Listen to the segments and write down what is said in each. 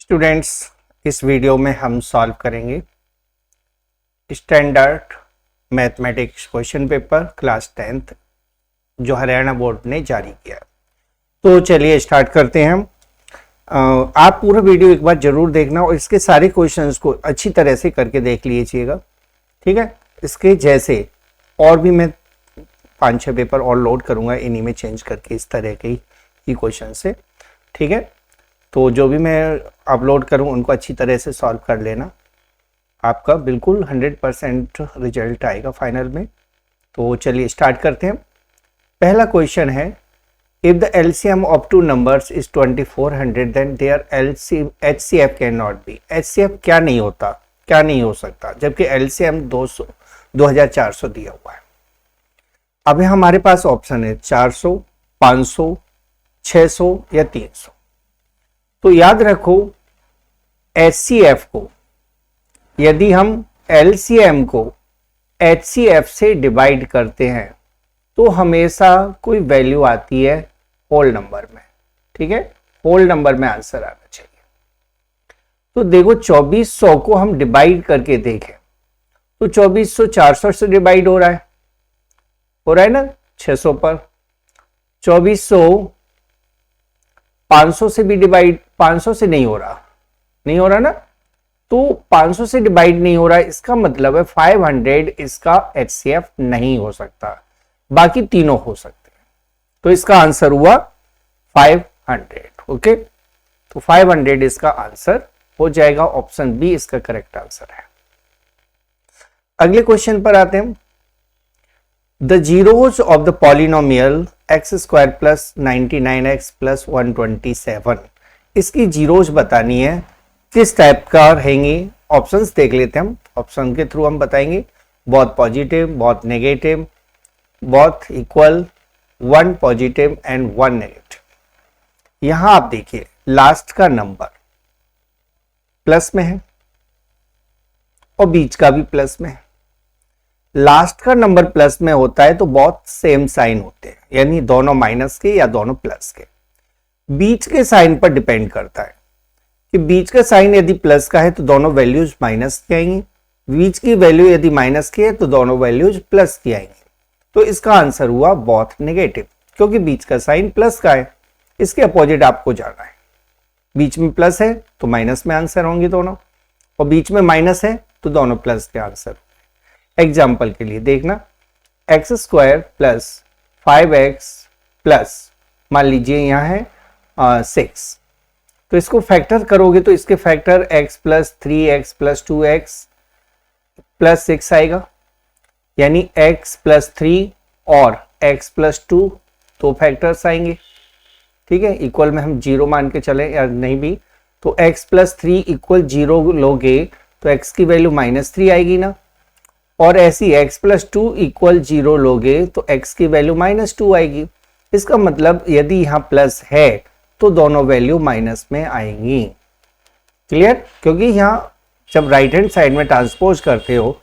Students, इस video में हम सॉल्व करेंगे standard mathematics question paper class 10th जो हरियाणा बोर्ड ने जारी किया। तो चलिए स्टार्ट करते हैं हम। आप पूरा वीडियो एक बार जरूर देखना और इसके सारे क्वेश्चंस को अच्छी तरह से करके देख लीजिएगा, ठीक है। इसके जैसे और भी मैं 5-6 पेपर और लोड करूंगा इन्हीं में चेंज करके इस तरह के ही क्वेश्चन से, ठीक है। तो जो भी मैं अपलोड करूं उनको अच्छी तरह से सॉल्व कर लेना, आपका बिल्कुल 100% रिजल्ट आएगा फाइनल में। तो चलिए स्टार्ट करते हैं। पहला क्वेश्चन है, if the LCM of two numbers is 2400 then their HCF can not be. HCF क्या नहीं होता, क्या नहीं हो सकता, जबकि एलसीएम 2400 दिया हुआ है। अभी हमारे पास ऑप्शन है 400, 500, 600 या 300। तो याद रखो एचसीएफ को यदि हम एलसीएम को एचसीएफ से डिवाइड करते हैं तो हमेशा कोई वैल्यू आती है होल नंबर में, ठीक है। होल नंबर में आंसर आना चाहिए। तो देखो 2400 को हम डिवाइड करके देखें तो 2400 400 से डिवाइड हो रहा है ना 600 पर। 2400 500 से भी डिवाइड, 500 से नहीं हो रहा ना, तो 500 से डिवाइड नहीं हो रहा है, इसका मतलब है 500 इसका एचसीएफ नहीं हो सकता, बाकी तीनों हो सकते हैं। तो इसका आंसर हुआ 500, ओके। तो 500 इसका आंसर हो जाएगा, ऑप्शन बी इसका करेक्ट आंसर है। अगले क्वेश्चन पर आते हैं। The zeros of the polynomial x square plus 99x plus 127, इसकी जीरोज बतानी है, किस टाइप का रहेंगी। ऑप्शंस देख लेते हैं हम, ऑप्शन के थ्रू हम बताएंगे। बहुत पॉजिटिव, बहुत नेगेटिव, बहुत इक्वल, 1 पॉजिटिव एंड 1 नेगेटिव। यहां आप देखिए लास्ट का नंबर प्लस में है और बीच का भी प्लस में है। लास्ट का नंबर प्लस में होता है तो बहुत सेम साइन होते हैं, यानी दोनों माइनस के या दोनों प्लस के। बीच के साइन पर डिपेंड करता है कि बीच का साइन यदि प्लस का है तो दोनों वैल्यूज माइनस की आएंगी, बीच की वैल्यू यदि माइनस की है तो दोनों वैल्यूज प्लस की आएंगी। तो इसका आंसर हुआ बहुत नेगेटिव, क्योंकि बीच का साइन प्लस का है। इसके अपोजिट आपको जाना है, बीच में प्लस है तो माइनस में आंसर होंगे दोनों, और बीच में माइनस है तो दोनों प्लस के आंसर। एग्जाम्पल के लिए देखना, x square plus 5x plus, मान लीजिए यहाँ है 6, तो इसको फैक्टर करोगे तो इसके factor x plus 3x plus 2x plus 6 आएगा, यानी x प्लस 3 और x प्लस 2 तो फैक्टर्स आएंगे, ठीक है। इक्वल में हम 0 मान के चले या नहीं भी, तो x प्लस 3 इक्वल 0 लोगे तो x की वैल्यू -3 आएगी ना, और ऐसी x प्लस 2 इक्वल 0 लोगे तो x की वैल्यू -2 आएगी। इसका मतलब यदि यहाँ प्लस है तो दोनों वैल्यू माइनस में आएंगी। क्लियर? क्योंकि यहाँ जब राइट हैंड साइड में ट्रांसपोज करते हो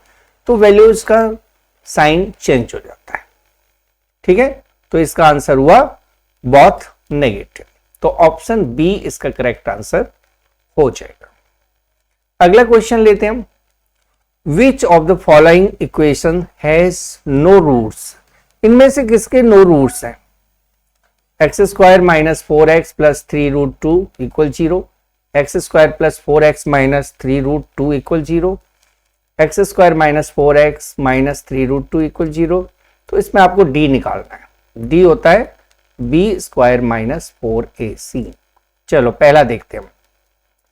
तो वैल्यूज का साइन चेंज हो जाता है, ठीक है। तो इसका आंसर हुआ बहुत नेगेटिव, तो ऑप्शन बी इसका करेक्ट आंसर हो जाएगा। अगला क्वेश्चन लेते हैं हम। Which of the following equation has no roots? इनमें से किसके नो रूट्स हैं? X square minus 4x plus 3 root 2 equal 0, x square plus 4x minus 3 root 2 equal 0, x square minus 4x minus 3 root 2 equal 0। तो इसमें आपको d निकालना है। d होता है b स्क्वायर माइनस 4ac। चलो पहला देखते हैं हम।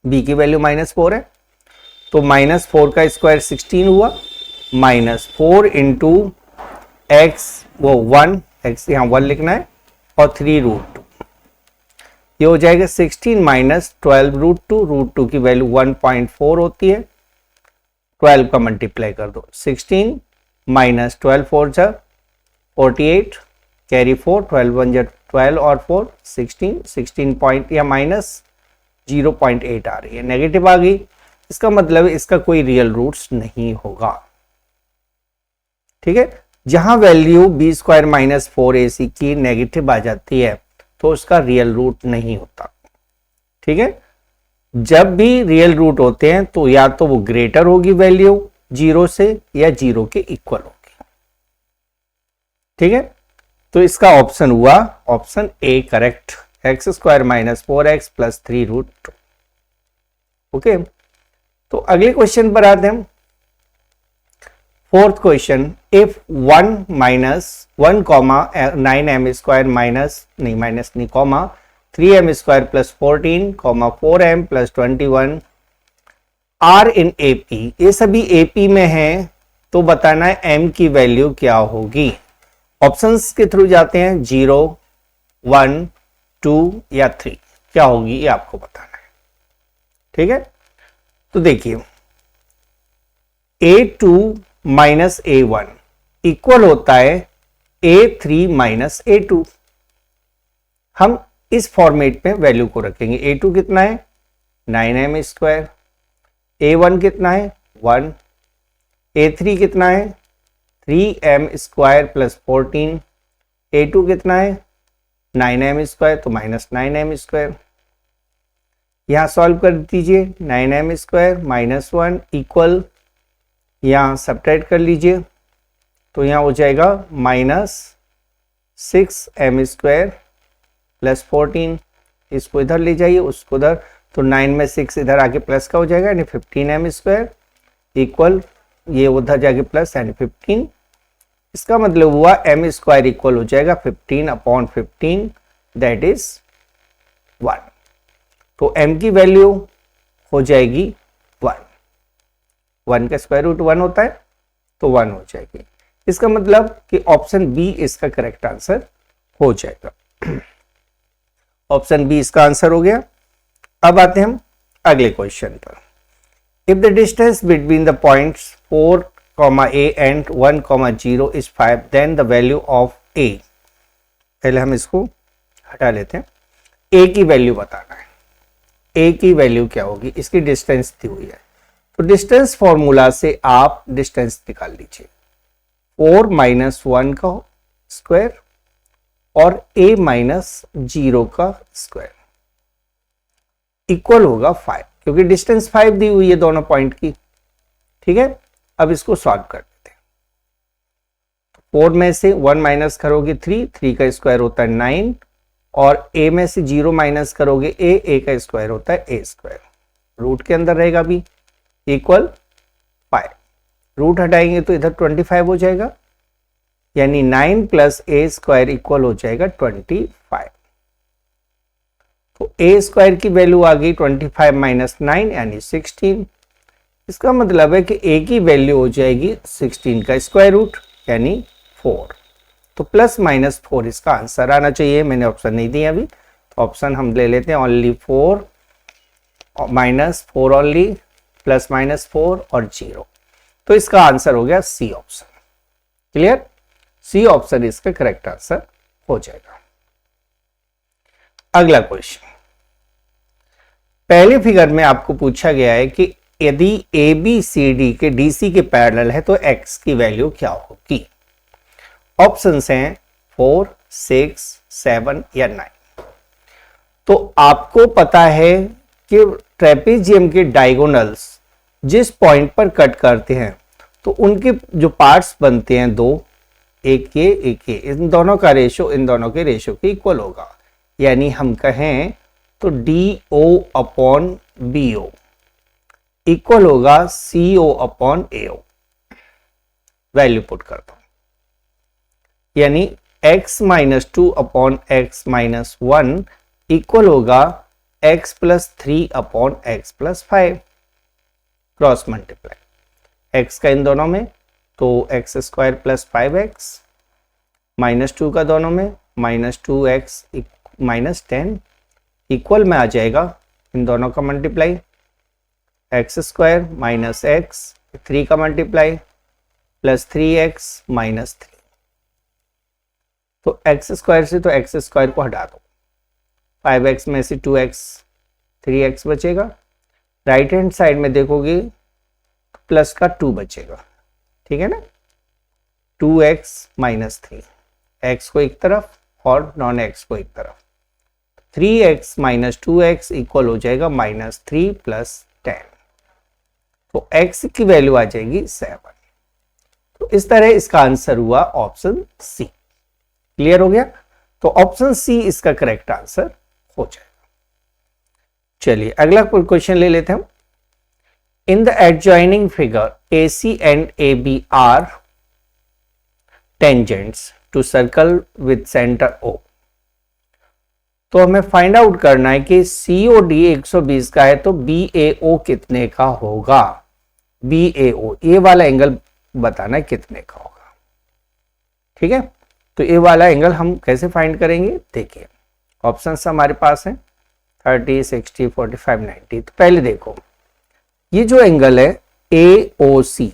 b की वैल्यू -4 है तो -4 का स्क्वायर 16 हुआ, -4 इंटू एक्स वो 1, एक्स यहाँ 1 लिखना है, और 3 रूट 2, ये हो जाएगा 16 माइनस 12 रूट 2। रूट 2 की वैल्यू 1.4 होती है, 12 का मल्टीप्लाई कर दो, 16 माइनस 12 4 जा 48, कैरी 4, 12 1 जा 12 और 4 16, 16 पॉइंट या -0.8 आ रही है, नेगेटिव आ गई। इसका मतलब इसका कोई रियल रूट्स नहीं होगा, ठीक है। जहां value b square minus 4ac की नेगेटिव आ जाती है तो उसका रियल रूट नहीं होता, ठीक है। जब भी रियल रूट होते हैं तो या तो वो ग्रेटर होगी वैल्यू 0 से या 0 के इक्वल होगी। ठीक है, तो इसका ऑप्शन हुआ option A correct, x square minus 4x plus 3 root 2। Okay, तो अगले क्वेश्चन पर आते हैं। Fourth question, if 1 minus 1 comma 9m square minus नहीं comma 3m square plus 14 comma 4m plus 21 are in AP, ये सभी एपी में हैं, तो बताना है m की वैल्यू क्या होगी। ऑप्शंस के थ्रू जाते हैं, 0, 1, 2 या 3, क्या होगी ये आपको बताना है। ठीक है, तो देखिए a2 माइनस a1 इक्वल होता है a3 माइनस a2। हम इस फॉर्मेट में वैल्यू को रखेंगे। a2 कितना है 9m स्क्वायर, a1 कितना है 1, a3 कितना है 3m स्क्वायर प्लस 14, a2 कितना है 9m स्क्वायर तो माइनस 9m स्क्वायर। यहां सॉल्व कर दीजिए, 9m स्क्वायर माइनस 1 इक्वल, यहां सब्ट्रैक्ट कर लीजिए तो यहां हो जाएगा माइनस 6m स्क्वायर प्लस 14, इसको इधर ले जाइए उसको उधर, तो 9 में 6 इधर आके प्लस का हो जाएगा यानी 15m स्क्वायर इक्वल, ये उधर जाके प्लस यानी 15। इसका मतलब हुआ m स्क्वायर इक्वल हो जाएगा 15/15 दैट इज 1। तो m की वैल्यू हो जाएगी 1 का स्क्वायर रूट 1 होता है तो 1 हो जाएगी। इसका मतलब कि ऑप्शन बी इसका करेक्ट आंसर हो जाएगा। ऑप्शन बी इसका आंसर हो गया। अब आते हैं हम अगले क्वेश्चन पर। If the distance between the points 4, a and 1, 0 is 5 then the value of a। पहले हम इसको हटा लेते हैं। a की वैल्यू बताना है, a की वैल्यू क्या होगी, इसकी डिस्टेंस दी हुई है तो डिस्टेंस फॉर्मूला से आप डिस्टेंस निकाल लीजिए, 4 माइनस 1 का स्क्वायर और a माइनस 0 का स्क्वायर इक्वल होगा 5, क्योंकि डिस्टेंस 5 दी हुई है दोनों पॉइंट की। ठीक है, अब इसको सॉल्व कर देते हैं। 4 में से 1 माइनस करोगे 3 का स्क्वायर होता है 9 और a में से 0 माइनस करोगे a का स्क्वायर होता है a स्क्वायर, रूट के अंदर रहेगा भी इक्वल 5। रूट हटाएंगे तो इधर 25 हो जाएगा यानी 9 प्लस a स्क्वायर इक्वल हो जाएगा 25। तो a स्क्वायर की वैल्यू आ गई 25 माइनस 9 यानी 16। इसका मतलब है कि a की वैल्यू हो जाएगी 16 का स्क्वायर रूट यानी 4। तो प्लस माइनस 4 इसका आंसर आना चाहिए। मैंने ऑप्शन नहीं दिया अभी, तो ऑप्शन हम ले लेते हैं only 4 minus 4 only, plus minus 4 और 0। तो इसका आंसर हो गया C option. Clear, C option इसका करेक्ट आंसर हो जाएगा। अगला क्वेश्चन, पहले फिगर में आपको पूछा गया है कि यदि ए बी सी डी के डीसी के पैरेलल है तो एक्स की वैल्यू क्या होगी। ऑप्शंस हैं 4, 6, 7 या 9। तो आपको पता है कि ट्रेपेजियम के डायगोनल्स जिस पॉइंट पर कट करते हैं तो उनके जो पार्ट्स बनते हैं दो, एक ये, इन दोनों का रेशो इन दोनों के रेशो के इक्वल होगा। यानी हम कहें तो DO अपॉन BO इक्वल होगा CO upon AO। Value put करता हूं, यानी x minus 2 upon x minus 1 equal होगा x plus 3 upon x plus 5। Cross multiply x का इन दोनों में तो x square plus 5x minus 2 का दोनों में माइनस 2x माइनस 10 इक्वल में आ जाएगा इन दोनों का multiply, x square minus x 3 का मल्टीप्लाई प्लस 3x माइनस 3। तो एक्स स्क्वायर से तो एक्स स्क्वायर को हटा दो, 5x में से 2x 3x बचेगा। राइट हैंड साइड में देखोगे प्लस का 2 बचेगा, ठीक है ना। 2x माइनस 3, एक्स को एक तरफ और नॉन एक्स को एक तरफ, 3x माइनस 2x इक्वल हो जाएगा -3 प्लस 10। तो x की वैल्यू आ जाएगी 7। तो इस तरह इसका आंसर हुआ ऑप्शन सी। क्लियर हो गया? तो ऑप्शन सी इसका करेक्ट आंसर हो जाएगा। चलिए अगला क्वेश्चन ले लेते हैं हम। In the adjoining figure AC and AB are tangents to circle with centre O। तो हमें फाइंड आउट करना है कि COD 120 का है तो BAO कितने का होगा। BAO ये वाला एंगल बताना है कितने का होगा। ठीक है, तो ये वाला एंगल हम कैसे फाइंड करेंगे? देखिए ऑप्शंस हमारे पास हैं 30, 60, 45, 90। तो पहले देखो ये जो एंगल है AOC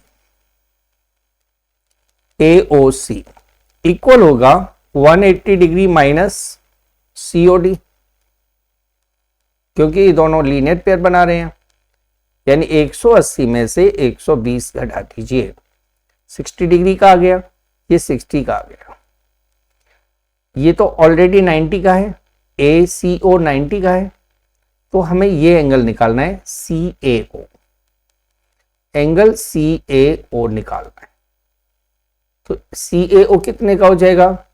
इक्वल होगा 180 डिग्री माइनस COD, क्योंकि ये दोनों लीनियर पेयर बना रहे हैं। यानी 180 में से 120 घटा दीजिए, 60 डिग्री का आ गया, ये 60 का आ गया। ये तो ऑलरेडी 90 का है, ACO 90 का है, तो हमें ये एंगल निकालना है CAO। एंगल CAO निकालना है। तो CAO कितने का हो जाएगा?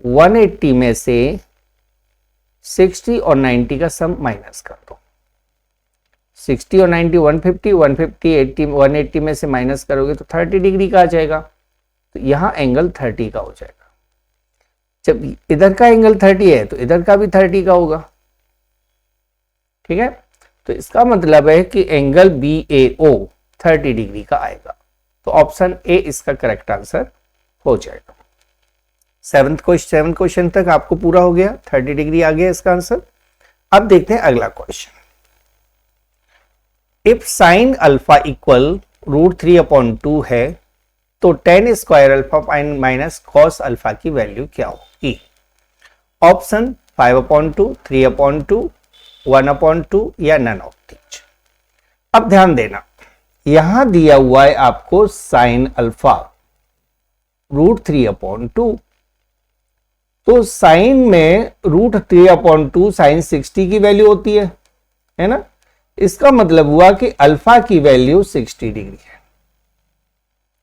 180 में से 60 और 90 का सम माइनस कर दो। 60 और 90 150, 150 80, 180 में से माइनस करोगे तो 30 डिग्री का आ जाएगा। तो यहां एंगल 30 का हो जाएगा। जब इधर का एंगल 30 है तो इधर का भी 30 का होगा। ठीक है, तो इसका मतलब है कि एंगल BAO 30 डिग्री का आएगा। तो ऑप्शन ए इसका करेक्ट आंसर हो जाएगा। 7th क्वेश्चन तक आपको पूरा हो गया, 30 डिग्री आ गया इसका आंसर। अब देखते हैं अगला question. If sine alpha equal √3/2 है तो tan square alpha minus cos alpha की वैल्यू क्या होगी? ऑप्शन 5/2, 3/2, 1/2 या नन ऑफ दीज। अब ध्यान देना, यहां दिया हुआ है आपको साइन अल्फा √3/2। तो साइन में √3/2 साइन 60 की वैल्यू होती है ना? इसका मतलब हुआ कि अल्फा की वैल्यू 60 डिग्री है।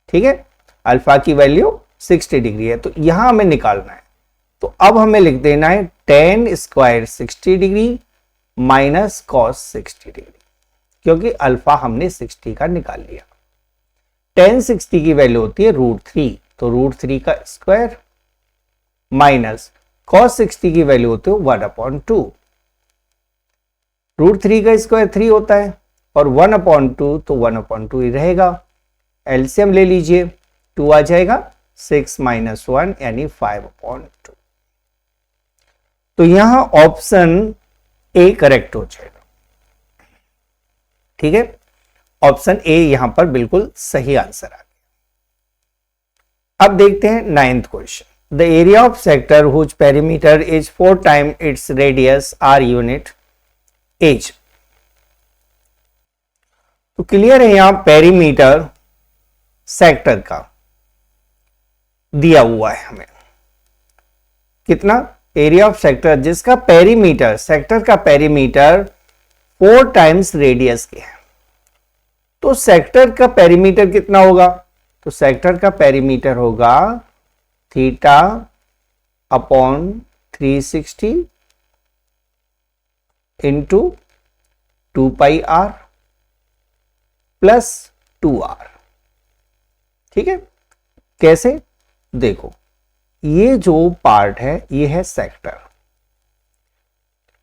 ठीक है, अल्फा की वैल्यू 60 डिग्री है, तो यहां हमें निकालना है। तो अब हमें लिख देना है tan square 60 degree minus cos 60 degree, क्योंकि अल्फा हमने 60 का निकाल लिया। tan 60 की वैल्यू होती है √3, तो √3 का स्क्वायर माइनस cos 60 की वैल्यू होती है 1/2। √3 का स्क्वायर 3 होता है और 1/2 तो 1/2 ही रहेगा। एलसीएम ले लीजिए, 2 आ जाएगा, 6 - 1 यानी 5/2। तो यहां ऑप्शन ए करेक्ट हो जाएगा। ठीक है, ऑप्शन ए यहां पर बिल्कुल सही आंसर आ गया। अब देखते हैं 9th question. The area of sector whose perimeter is 4 times its radius r unit is। तो क्लियर है, यहां पेरीमीटर सेक्टर का दिया हुआ है हमें। कितना? एरिया ऑफ सेक्टर जिसका पेरीमीटर, सेक्टर का पेरीमीटर 4 टाइम्स रेडियस के है। तो सेक्टर का पेरीमीटर कितना होगा? तो सेक्टर का पेरीमीटर होगा θ/360 इंटू 2πr प्लस 2r। ठीक है, कैसे? देखो, ये जो पार्ट है ये है सेक्टर।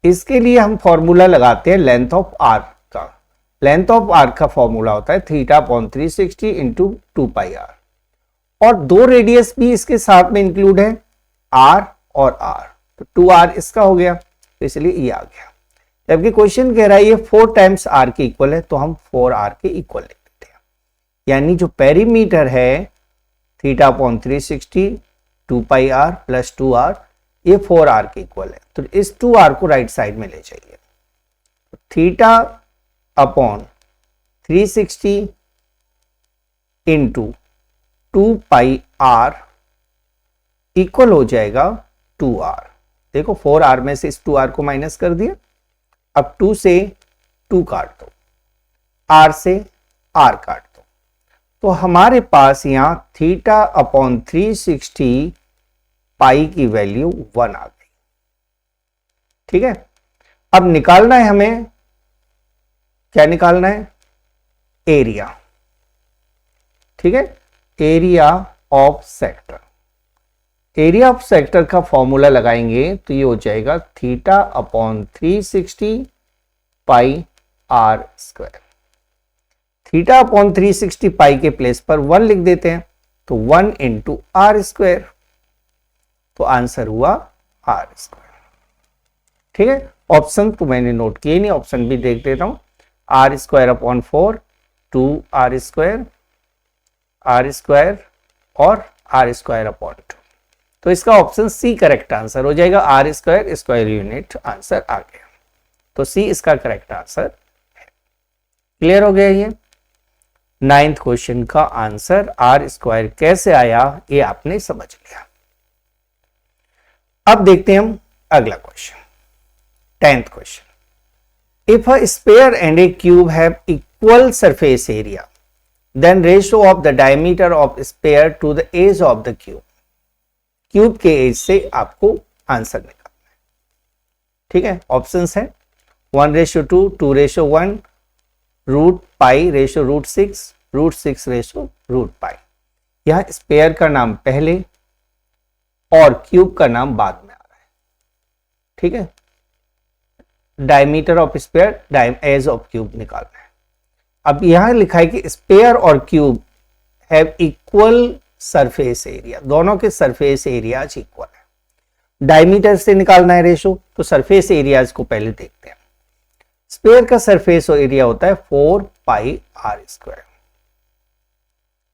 इसके लिए हम फॉर्मूला लगाते हैं लेंथ ऑफ आर्क का। लेंथ ऑफ आर्क का फॉर्मूला होता है θ/360 इंटू 2πr, और 2 रेडियस भी इसके साथ में इंक्लूड है, r और r। तो 2r इसका हो गया, तो इसलिए ये आ गया। जबकि क्वेश्चन कह रहा है ये 4 टाइम्स r के इक्वल है, तो हम 4r के इक्वल लिख देते हैं। यानी जो पेरीमीटर है θ/360 2πr प्लस 2r, ये 4r के इक्वल है। तो इस 2r को राइट साइड में ले जाइए। θ/360 इंटू 2πr इक्वल हो जाएगा 2r। देखो 4r में से इस 2r को माइनस कर दिया, अब 2 से 2 काट दो, r से r काट दो, तो हमारे पास यहां थीटा अपॉन 360 पाई की वैल्यू 1 आ गई। ठीक है, अब निकालना है हमें, क्या निकालना है? एरिया। ठीक है, area of sector. Area of sector का फॉर्मूला लगाएंगे तो ये हो जाएगा theta upon 360 pi r square. Theta upon 360 pi के प्लेस पर 1 लिख देते हैं, तो 1 इंटू आर स्क्वायर, तो आंसर हुआ आर स्क्वायर। ठीक है, ऑप्शन तो मैंने नोट किए नहीं, ऑप्शन भी देख देता हूं। R square upon 4, 2 r square और आर स्क्वायर अपॉन 2, तो इसका ऑप्शन सी करेक्ट आंसर हो जाएगा। R square square unit answer आ गया, तो सी इसका करेक्ट आंसर है। क्लियर हो गया ये? 9th क्वेश्चन का आंसर आर स्क्वायर कैसे आया ये आपने समझ लिया। अब देखते हैं हम अगला question, 10th question. If a sphere and a cube have equal surface area, then ratio of the diameter of sphere to the edge of the cube. Cube के एज से आपको आंसर निकालना है। ठीक है, ऑप्शंस है 1:2, 2:1, root pi ratio root 6, root 6 ratio root pi. यह sphere का नाम पहले और क्यूब का नाम बाद में आ रहा है। ठीक है, diameter of sphere, edge of cube निकालना है। अब यहां लिखा है कि स्फीयर और cube have equal surface area, दोनों के सरफेस एरियाज इक्वल है। डायमीटर से निकालना है रेशो, तो सरफेस एरियाज को पहले देखते हैं। स्फीयर का सरफेस एरिया होता है 4 पाई आर स्क्वायर।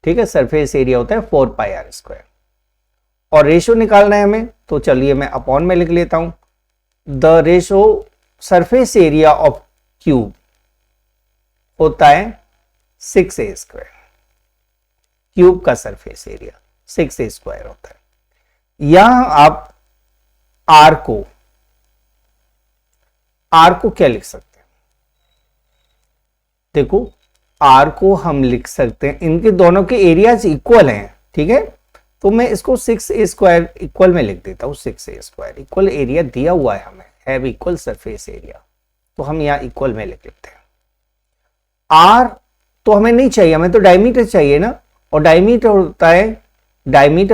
ठीक है, सरफेस एरिया होता है 4 पाई आर स्क्वायर, और रेशो निकालना है हमें, तो चलिए मैं अपॉन में लिख लेता हूं। The ratio surface area of cube होता है 6a स्क्वायर। क्यूब का सरफेस एरिया 6a स्क्वायर होता है। यहां आप आर को क्या लिख सकते हैं? देखो, आर को हम लिख सकते हैं, इनके दोनों के एरियाज इक्वल हैं। ठीक है, तो मैं इसको 6a स्क्वायर इक्वल में लिख देता हूं। 6a स्क्वायर इक्वल एरिया दिया हुआ है हमें, हैव इक्वल सरफेस एरिया, तो हम यहां इक्वल में लिख लेते हैं। आर तो हमें नहीं चाहिए, हमें तो डायमीटर चाहिए ना, और डायमीटर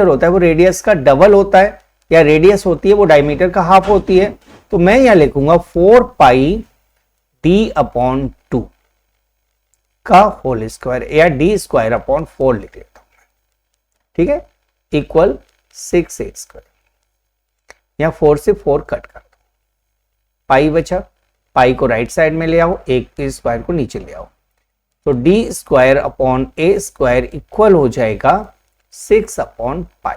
होता है वो रेडियस का डबल होता है, या रेडियस होती है वो डायमीटर का हाफ होती है। तो मैं यहां लिखूंगा 4 पाई डी अपॉन 2 का होल स्क्वायर, या डी स्क्वायर अपॉन 4 लिख लेता हूं। ठीक है, इक्वल 6a स्क्वायर। यहां 4 से 4 कट कर दो, पाई बचा, पाई को राइट साइड में ले आओ, एक के स्क्वायर को नीचे ले आओ, तो डी स्क्वायर अपॉन ए स्क्वायर इक्वल हो जाएगा 6 अपॉन पाई।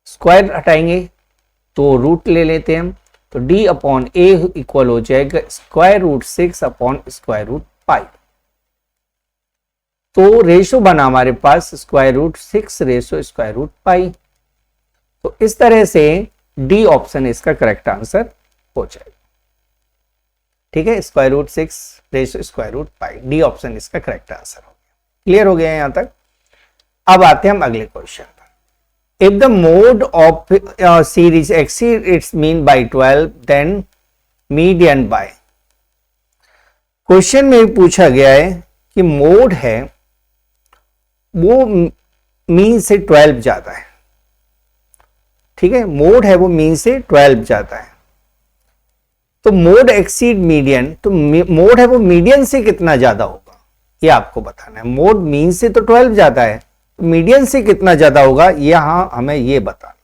स्क्वायर हटाएंगे तो रूट ले लेते हैं हम, तो डी अपॉन ए इक्वल हो जाएगा square root 6 upon square root pi. तो रेशो बना हमारे पास square root 6 ratio square root pi. तो इस तरह से डी ऑप्शन इसका करेक्ट आंसर हो जाएगा। ठीक है, square root 6 ratio square root pi, D option इसका करेक्ट आंसर हो गया। क्लियर हो गया यहां तक? अब आते हैं हम अगले क्वेश्चन पर। If the mode of series exceed its mean by 12, then median by. Question में पूछा गया है कि मोड है वो मीन से 12 ज्यादा है। ठीक है, मोड है वो मीन से 12 ज्यादा है, तो मोड एक्सीड मीडियन, तो मोड है वो मीडियन से कितना ज्यादा होगा ये आपको बताना है। मोड मीन से तो 12 ज्यादा है, तो मीडियन से कितना ज्यादा होगा यहां हमें ये बताना है।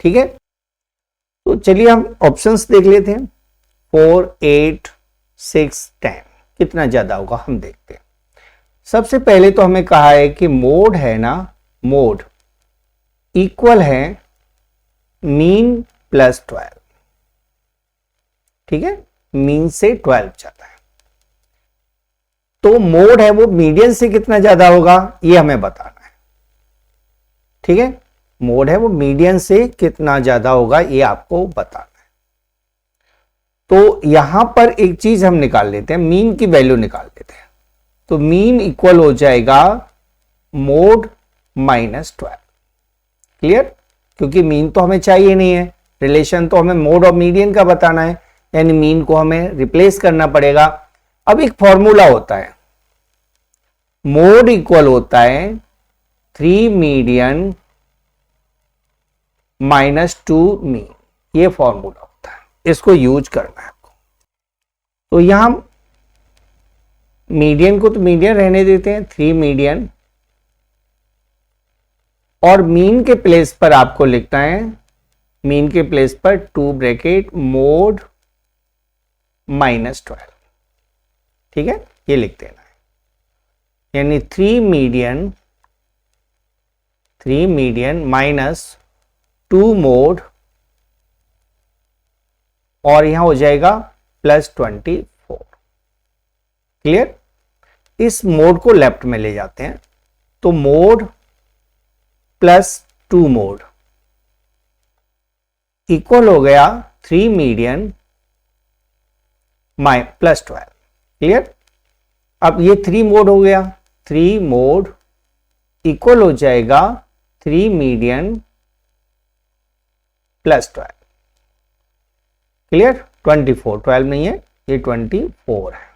ठीक है, तो चलिए हम ऑप्शंस देख लेते हैं। 4, 8, 6, 10 कितना ज्यादा होगा हम देखते हैं। सबसे पहले तो हमें कहा है कि मोड है ना, मोड इक्वल है मीन प्लस 12। ठीक है, मीन से 12 ज्यादा है, तो मोड है वो मीडियन से कितना ज्यादा होगा ये हमें बताना है। ठीक है, मोड है वो मीडियन से कितना ज्यादा होगा ये आपको बताना है। तो यहां पर एक चीज हम निकाल लेते हैं, मीन की वैल्यू निकाल लेते हैं। तो मीन इक्वल हो जाएगा मोड -12। क्लियर? क्योंकि मीन तो हमें चाहिए नहीं है, रिलेशन तो हमें मोड और मीडियन का बताना है, यानी मीन को हमें रिप्लेस करना पड़ेगा। अब एक फॉर्मूला होता है, मोड इक्वल होता है 3 मीडियन -2 मीन, ये फॉर्मूला होता है, इसको यूज करना है आपको। तो यहां मीडियन को तो मीडियन रहने देते हैं, 3 मीडियन, और मीन के प्लेस पर आपको लिखना है, मीन के प्लेस पर 2 ब्रैकेट मोड -12। ठीक है, ये लिख देना है, यानी 3 मीडियन -2 मोड, और यहां हो जाएगा +24। क्लियर? इस मोड को लेफ्ट में ले जाते हैं, तो मोड +2 मोड इक्वल हो गया 3 मीडियन +12। क्लियर? अब ये 3 मोड हो गया, 3 मोड इक्वल हो जाएगा 3 मीडियन +12। क्लियर? 24, 12 नहीं है, ये 24 है।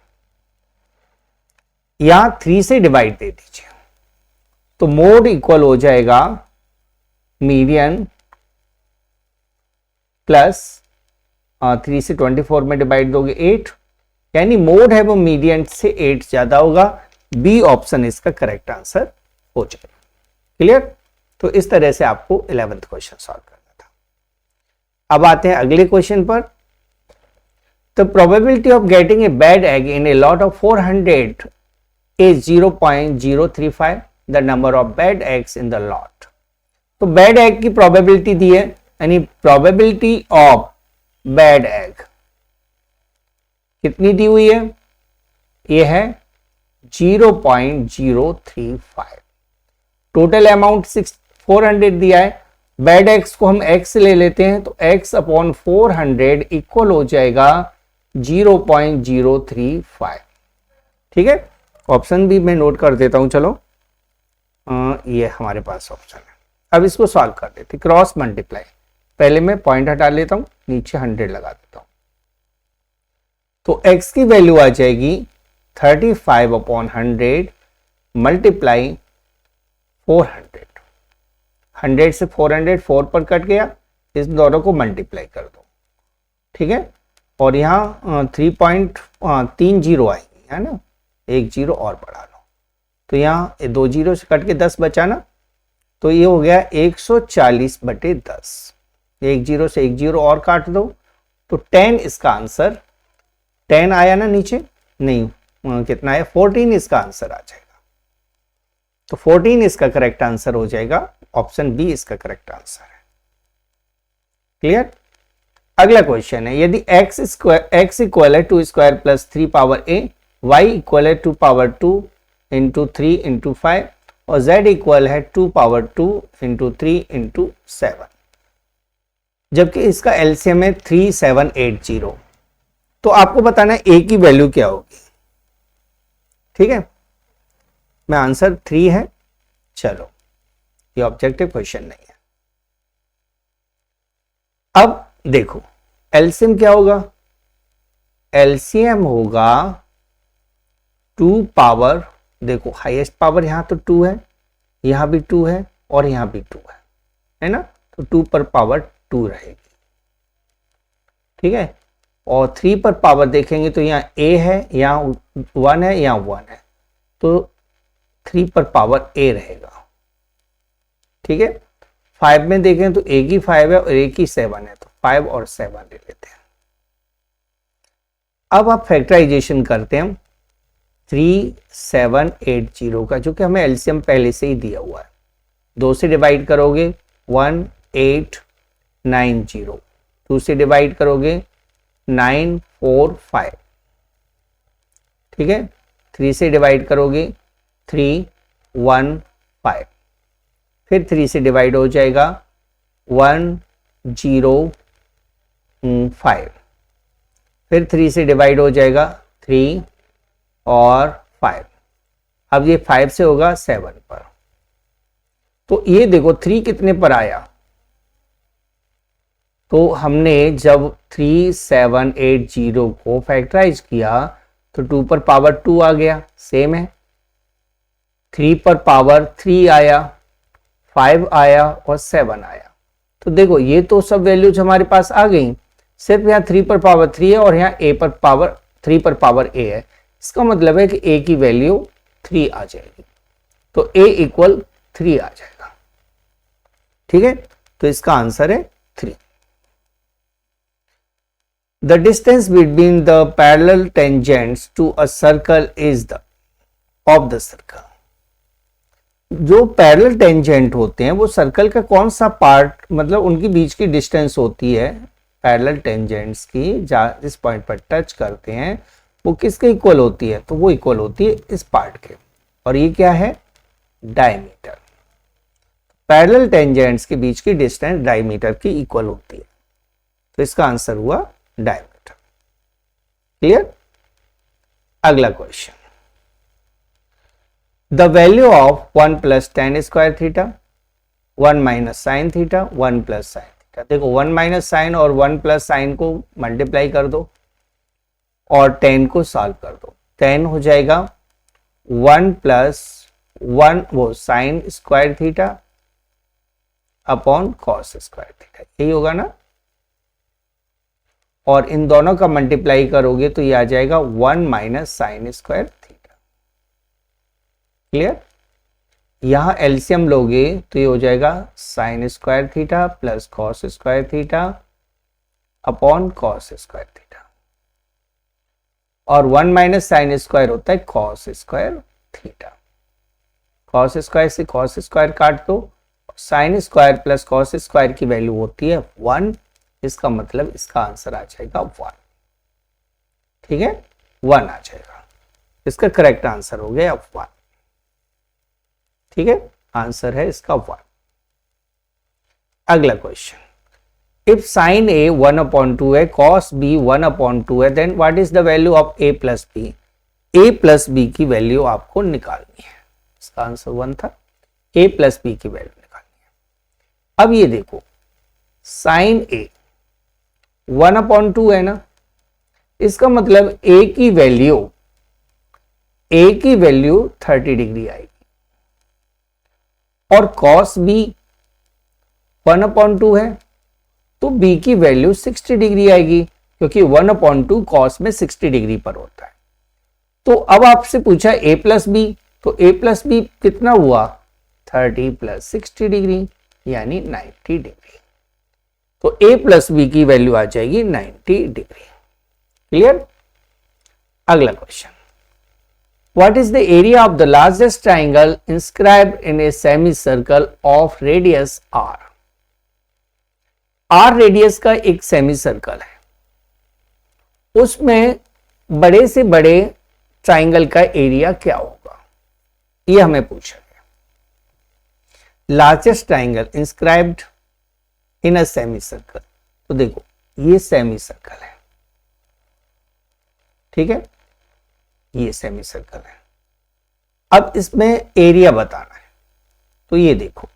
यहां 3 से डिवाइड दे दीजिए, तो मोड इक्वल हो जाएगा मीडियन प्लस 3 से 24 में डिवाइड दोगे 8, यानी मोड है वो मीडियन से 8 ज्यादा होगा। बी ऑप्शन इसका करेक्ट आंसर हो जाएगा। क्लियर? तो इस तरह से आपको 11th क्वेश्चन सॉल्व करना था। अब आते हैं अगले क्वेश्चन पर। The probability of getting a bad egg in a lot of 400 is 0.035, the number of bad eggs in the lot। तो बैड एग की प्रोबेबिलिटी दी है, यानी प्रोबेबिलिटी ऑफ बैड एग कितनी दी हुई है? ये है 0.035। टोटल अमाउंट 400 दिया है, बैड एक्स को हम एक्स ले लेते हैं, तो x अपॉन 400 इक्वल हो जाएगा 0.035। ठीक है, ऑप्शन भी मैं नोट कर देता हूं, चलो ये हमारे पास ऑप्शन है। अब इसको सॉल्व कर देते, क्रॉस मल्टीप्लाई। पहले मैं पॉइंट हटा लेता हूं, नीचे 100 लगा देता हूं, तो x की वैल्यू आ जाएगी 35/100 मल्टीप्लाई 400। 100 से 400 4 पर कट गया, इस दोनों को मल्टीप्लाई कर दो। ठीक है, और यहाँ 3.30 आएगी, है ना, एक जीरो और बढ़ा लो, तो यहाँ 2 जीरो से कट के 10 बचा ना, तो ये हो गया 140/10। एक जीरो से एक जीरो और काट दो, तो 10 इसका आंसर, 10 आया ना नीचे, नहीं कितना है, 14 इसका आंसर आ जाएगा। तो 14 इसका करेक्ट आंसर हो जाएगा, ऑप्शन बी इसका करेक्ट आंसर है। क्लियर? अगला क्वेश्चन है, यदि x इक्वल है 2 square plus 3 power a, y equal है 2 पावर 2 इंटू 3 इंटू 5, और z इक्वल है 2 पावर 2 इंटू 3 इंटू 7, जबकि इसका एलसीएम है 3780, तो आपको बताना है a की वैल्यू क्या होगी। ठीक है, मैं आंसर 3 है। चलो, ये ऑब्जेक्टिव क्वेश्चन नहीं है। अब देखो एलसीएम क्या होगा, एलसीएम होगा 2 पावर, देखो हाईएस्ट पावर यहां तो 2 है, यहां भी 2 है, और यहां भी 2 है ना, तो 2 पर पावर 2 रहेगी। ठीक है, और 3 पर पावर देखेंगे तो यहाँ a है, यहाँ 1 है, यहाँ 1 है, तो 3 पर पावर a रहेगा। ठीक है, 5 में देखें तो a की 5 है और a की 7 है, तो 5 और 7 ले लेते हैं। अब आप फैक्टराइजेशन करते हैं 3780 का, जो कि हमें एलसीएम पहले से ही दिया हुआ है। 2 से डिवाइड करोगे 1890, 2 से डिवाइड करोगे 945, ठीक है, 3 से डिवाइड करोगे 315, फिर 3 से डिवाइड हो जाएगा 1 0 5, फिर 3 से डिवाइड हो जाएगा 3 और 5, अब ये 5 से होगा 7 पर। तो ये देखो 3 कितने पर आया, तो हमने जब 3780 को फैक्टराइज किया तो 2 पर पावर 2 आ गया, सेम है। 3 पर पावर 3 आया, 5 आया और 7 आया। तो देखो ये तो सब वैल्यूज हमारे पास आ गई, सिर्फ यहाँ 3 पर पावर 3 है और यहाँ a पर पावर 3 पर पावर a है। इसका मतलब है कि a की वैल्यू 3 आ जाएगी, तो a इक्वल 3 आ जाएगा। ठीक है, तो इसका आंसर है 3। The distance between the parallel tangents to a circle is the of the circle। जो पैरेलल टेंजेंट होते हैं वो सर्कल का कौन सा पार्ट, मतलब उनके बीच की डिस्टेंस होती है पैरेलल टेंजेंट्स की, जिस पॉइंट पर टच करते हैं वो किसके इक्वल होती है, तो वो इक्वल होती है इस पार्ट के, और ये क्या है, डायमीटर। पैरेलल टेंजेंट्स के बीच की डिस्टेंस डायमीटर की इक्वल होती है, तो इसका आंसर हुआ डायमीटर। क्लियर। अगला question, the value of 1 plus tan square theta, 1 minus sine theta, 1 plus sine theta. देखो 1 माइनस साइन और 1 प्लस साइन को मल्टीप्लाई कर दो और tan को सॉल्व कर दो। tan हो जाएगा 1 प्लस 1 वो sine square theta upon cos square theta, यही होगा ना। और इन दोनों का मल्टीप्लाई करोगे तो ये आ जाएगा 1 minus sine square theta. Clear. यहां एलसीएम लोगे तो ये हो जाएगा sine square theta plus cos square theta upon cos square theta, और 1 माइनस साइन स्क्वायर होता है cos square theta. Cos square से कॉस स्क्वायर काट दो, sine square plus cos square की वैल्यू होती है 1, इसका मतलब इसका आंसर आ जाएगा 1। ठीक है, 1 आ जाएगा, इसका करेक्ट आंसर हो गया 1। ठीक है, आंसर है इसका 1। अगला क्वेश्चन, इफ साइन a 1/2 है, cos b 1/2 है, then what is the value of a plus B. a plus B की वैल्यू आपको निकालनी है, इसका आंसर 1 था। a प्लस बी की वैल्यू निकालनी है। अब ये देखो साइन a 1/2 है ना, इसका मतलब a की वैल्यू 30 डिग्री आएगी, और cos b 1/2 है तो b की वैल्यू 60 डिग्री आएगी, क्योंकि 1/2 cos में 60 डिग्री पर होता है। तो अब आपसे पूछा a प्लस बी, तो a प्लस बी कितना हुआ, 30 प्लस 60 डिग्री यानी 90 डिग्री। तो a प्लस बी की वैल्यू आ जाएगी 90 डिग्री। क्लियर। अगला question, what is the area of the largest triangle inscribed in a semicircle of radius r। r radius का एक सेमी सर्कल है, उसमें बड़े से बड़े ट्राइंगल का एरिया क्या होगा, ये हमें पूछा गया। Largest triangle inscribed in a semi circle, तो देखो ये सेमी सर्कल है, ठीक है, ये सेमी सर्कल है। अब इसमें एरिया बताना है, तो ये देखो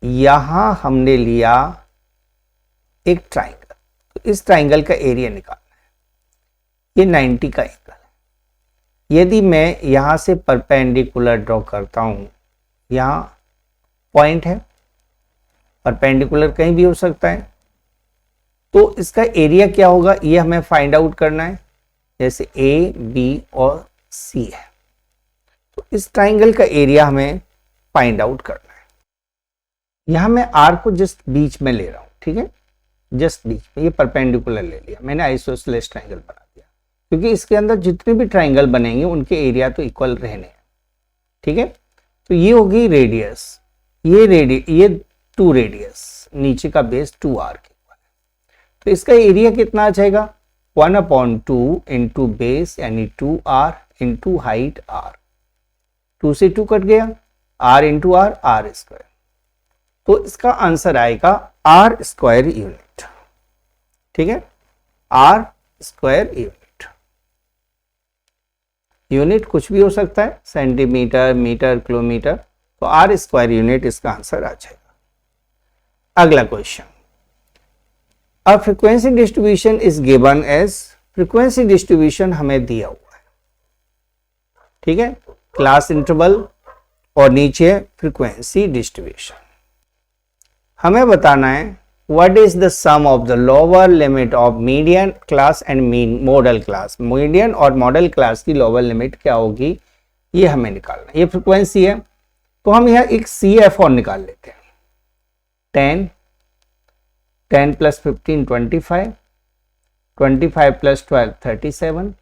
यहां हमने लिया एक ट्राइंगल, तो इस ट्राइंगल का एरिया निकालना है। ये 90 का एंगल है। यदि मैं यहां से परपेंडिकुलर ड्रॉ करता हूं, यहां पॉइंट है, परपेंडिकुलर कहीं भी हो सकता है, तो इसका एरिया क्या होगा ये हमें फाइंड आउट करना है। जैसे ए, बी और सी है, तो इस ट्राइंगल का एरिया हमें फाइंड आउट करना है। यहां मैं आर को जस्ट बीच में ले रहा हूं, ठीक है, जस्ट बीच में, ये परपेंडिकुलर ले लिया मैंने, आइसोसेलेस ट्राइंगल बना दिया, क्योंकि इसके अंदर जितने भी ट्राइंगल बनेंगे उनके एरिया तो इक्वल रहने हैं। ठीक है, तो ये होगी रेडियस, ये 2 रेडियस, नीचे का बेस 2r के इक्वल है, तो इसका एरिया कितना आ जाएगा, 1/2 इंटू बेस यानी 2r इंटू हाइट r, 2 से 2 कट गया, r into r, r square, तो इसका आंसर आएगा आर स्क्वायर यूनिट। ठीक है, आर स्क्वायर यूनिट। यूनिट कुछ भी हो सकता है, सेंटीमीटर, मीटर, किलोमीटर, तो आर स्क्वायर यूनिट इसका आंसर आ जाएगा। अगला question, a frequency distribution is given as, frequency distribution हमें दिया हुआ है। ठीक है, क्लास इंटरवल और नीचे फ्रीक्वेंसी डिस्ट्रीब्यूशन। हमें बताना है what is the sum of the lower limit of median class and mean modal class. Median और मॉडल क्लास की लोअर लिमिट क्या होगी, ये हमें निकालना है। ये फ्रीक्वेंसी है, तो हम यहाँ एक सी एफ और निकाल लेते हैं। 10, 10 प्लस 15 25, 25 प्लस 12 37,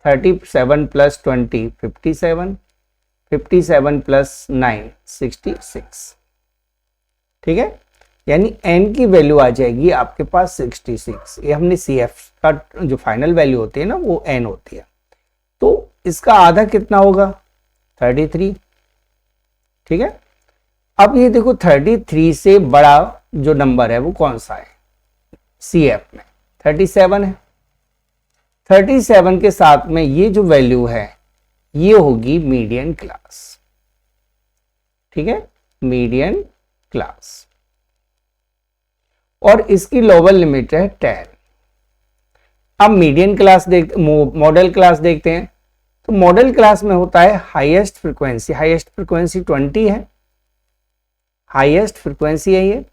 37 प्लस 20 57, 57 प्लस 9 66। ठीक है, यानी n की वैल्यू आ जाएगी आपके पास 66। ये हमने सी एफ का जो फाइनल वैल्यू होती है ना, वो n होती है। तो इसका आधा कितना होगा, 33। ठीक है, अब ये देखो 33 से बड़ा जो नंबर है वो कौन सा है, सी एफ में 37 है। 37 के साथ में ये जो वैल्यू है ये होगी मीडियन क्लास। ठीक है, मीडियन क्लास, और इसकी लोअर लिमिट है 10। अब मीडियन क्लास मॉडल क्लास देखते हैं। तो मॉडल क्लास में होता है हाईएस्ट फ्रीक्वेंसी, हाईएस्ट फ्रीक्वेंसी 20 है, हाईएस्ट फ्रीक्वेंसी है ये,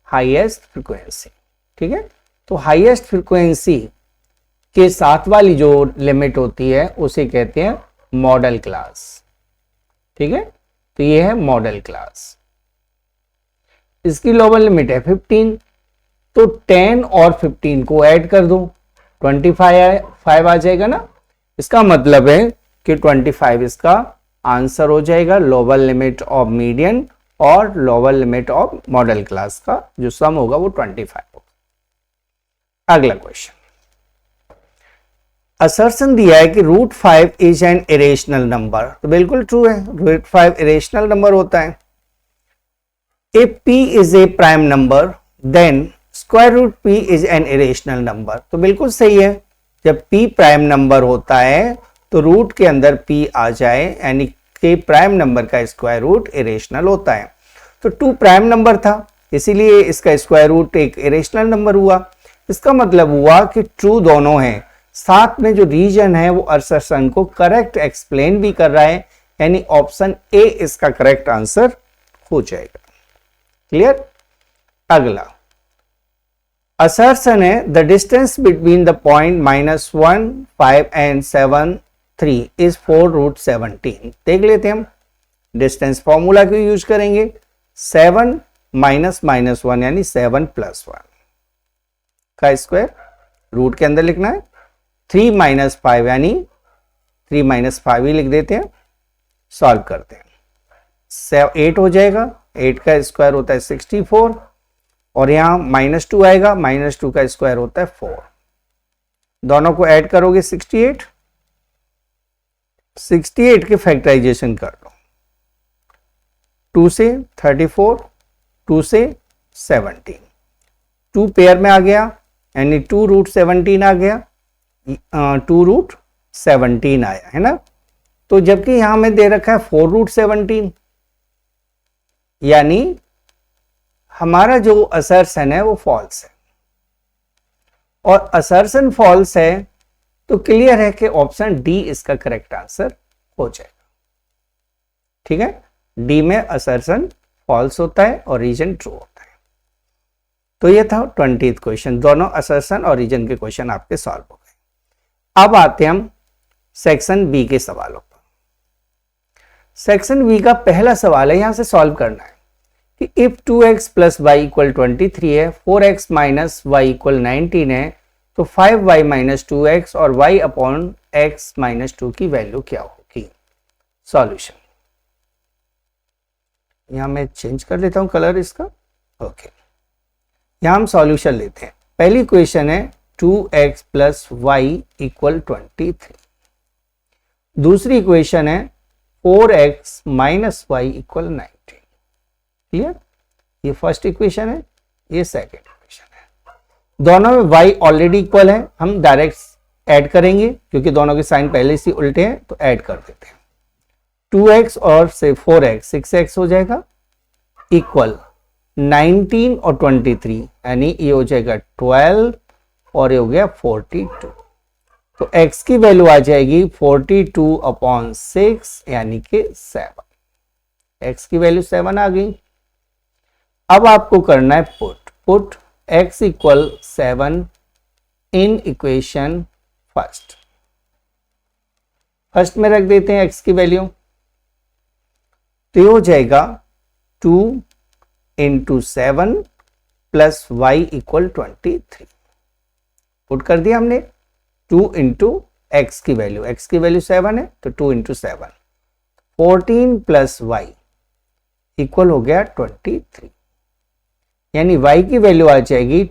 हाईएस्ट फ्रीक्वेंसी। ठीक है, तो हाईएस्ट फ्रीक्वेंसी के साथ वाली जो लिमिट होती है उसे कहते हैं मॉडल क्लास। ठीक है, तो ये है मॉडल क्लास। इसकी लोअर लिमिट है 15, तो 10 और 15 को ऐड कर दो, 25 आ जाएगा ना। इसका मतलब है कि 25 इसका आंसर हो जाएगा, लोअर लिमिट ऑफ मीडियन और lower limit of model class का जो सम होगा वो 25 होगा। अगला क्वेश्चन, असर्शन दिया है कि √5 इज एन इरेशनल नंबर। तो बिल्कुल ट्रू है, √5 इरेशनल नंबर होता है। If p is a prime number, then square root p is an irrational number। तो बिल्कुल सही है, जब p प्राइम नंबर होता है तो रूट के अंदर p आ जाए, यानी कि प्राइम नंबर का स्क्वायर रूट इरेशनल होता है। तो 2 प्राइम नंबर था, इसीलिए इसका स्क्वायर रूट एक इरेशनल नंबर हुआ। इसका मतलब हुआ कि ट्रू दोनों हैं, साथ में जो रीजन है वो असर्शन को करेक्ट एक्सप्लेन भी कर रहा है, यानी ऑप्शन ए इसका करेक्ट आंसर हो जाएगा। क्लियर। अगला असर्शन है the distance between the point -1, 5 and 7, 3 is 4√17। देख लेते हैं हम, डिस्टेंस फॉर्मूला क्यों यूज करेंगे, 7 -1 यानी 7 + 1 का स्क्वायर रूट के अंदर लिखना है। 3 - 5 यानी 3 - 5 ही लिख देते हैं, सॉल्व करते हैं, 8 हो जाएगा। 8 का स्क्वायर होता है 64, और यहां -2 आएगा, -2 का स्क्वायर होता है 4। दोनों को ऐड करोगे 68, 68 के फैक्टराइजेशन कर लो, 2 से 34, 2 से 17, 2 पेयर में आ गया यानी 2√17 आ गया, 2√17 आया है ना। तो जबकि यहां में दे रखा है 4√17, यानी हमारा जो असर्शन है वो फॉल्स है, और असर्शन फॉल्स है तो क्लियर है कि ऑप्शन डी इसका करेक्ट आंसर हो जाएगा। ठीक है, डी में असर्शन फॉल्स होता है और रीजन ट्रू होता है। तो ये था 20th क्वेश्चन, दोनों असर्शन और रीजन के क्वेश्चन आपके सॉल्व हो गए। अब आते हैं हम सेक्शन बी के सवालों पर। सेक्शन बी का पहला सवाल है, यहां से सॉल्व करना है कि इफ 2x + y = 23 है, 4x - y = 19 है, तो 5y - 2x और y/x - 2 की वैल्यू क्या होगी। सॉल्यूशन, यहां मैं चेंज कर लेता हूं कलर इसका। ओके, यहां हम सॉल्यूशन लेते हैं। पहली क्वेश्चन है 2x + y = 23। दूसरी क्वेश्चन है 4x - y = 19। क्लियर। ये फर्स्ट इक्वेशन है, ये सेकेंड इक्वेशन है। दोनों में y ऑलरेडी इक्वल है, हम डायरेक्ट ऐड करेंगे क्योंकि दोनों के साइन पहले से उल्टे हैं, तो ऐड कर देते हैं। 2x और से 4x 6x हो जाएगा इक्वल 19 और 23, यानी ये हो जाएगा 12 और ये हो गया 42। तो x की वैल्यू आ जाएगी 42/6 यानी कि 7। x की वैल्यू 7 आ गई। अब आपको करना है put x equal 7 in equation first में रख देते हैं x की वैल्यू, तो ये हो जाएगा 2 × 7 प्लस y इक्वल 23। पुट कर दिया हमने 2 × x की वैल्यू, x की वैल्यू 7 है तो 2 × 7 14 प्लस y इक्वल हो गया 23, यानी y की वैल्यू आ जाएगी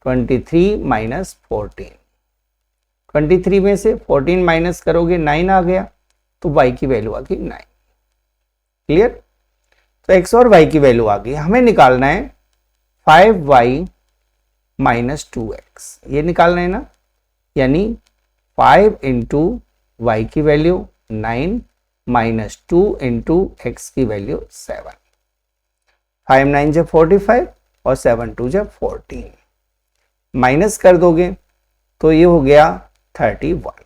23 माइनस 14। 23 में से 14 माइनस करोगे 9 आ गया, तो y की वैल्यू आ गई 9। क्लियर? तो x और y की वैल्यू आ गई। हमें निकालना है 5y माइनस 2x, ये निकालना है ना, यानी 5 × y की वैल्यू 9 माइनस 2 × x की वैल्यू 7। 5 9 जब 45 और 7 2 जब 14, माइनस कर दोगे तो ये हो गया 31।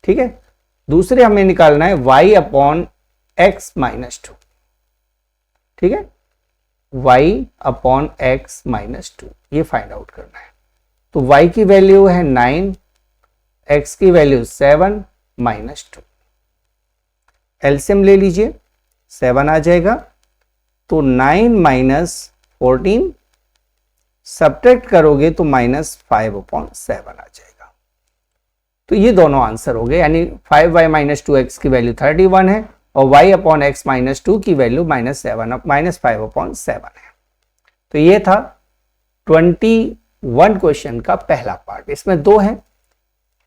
ठीक है, दूसरे हमें निकालना है y अपॉन x माइनस 2। ठीक है, y अपॉन x माइनस 2 ये फाइंड आउट करना है। तो y की वैल्यू है 9, x की वैल्यू 7 माइनस 2। एलसीएम ले लीजिए, 7 आ जाएगा, तो 9 माइनस 14 सब्ट्रैक्ट करोगे तो माइनस 5/7 आ जाएगा। तो ये दोनों आंसर हो गए, यानी 5y माइनस 2x की वैल्यू 31 है और y अपॉन x माइनस 2 की वैल्यू माइनस 5/7 है। तो ये था 21 क्वेश्चन का पहला पार्ट। इसमें 2 है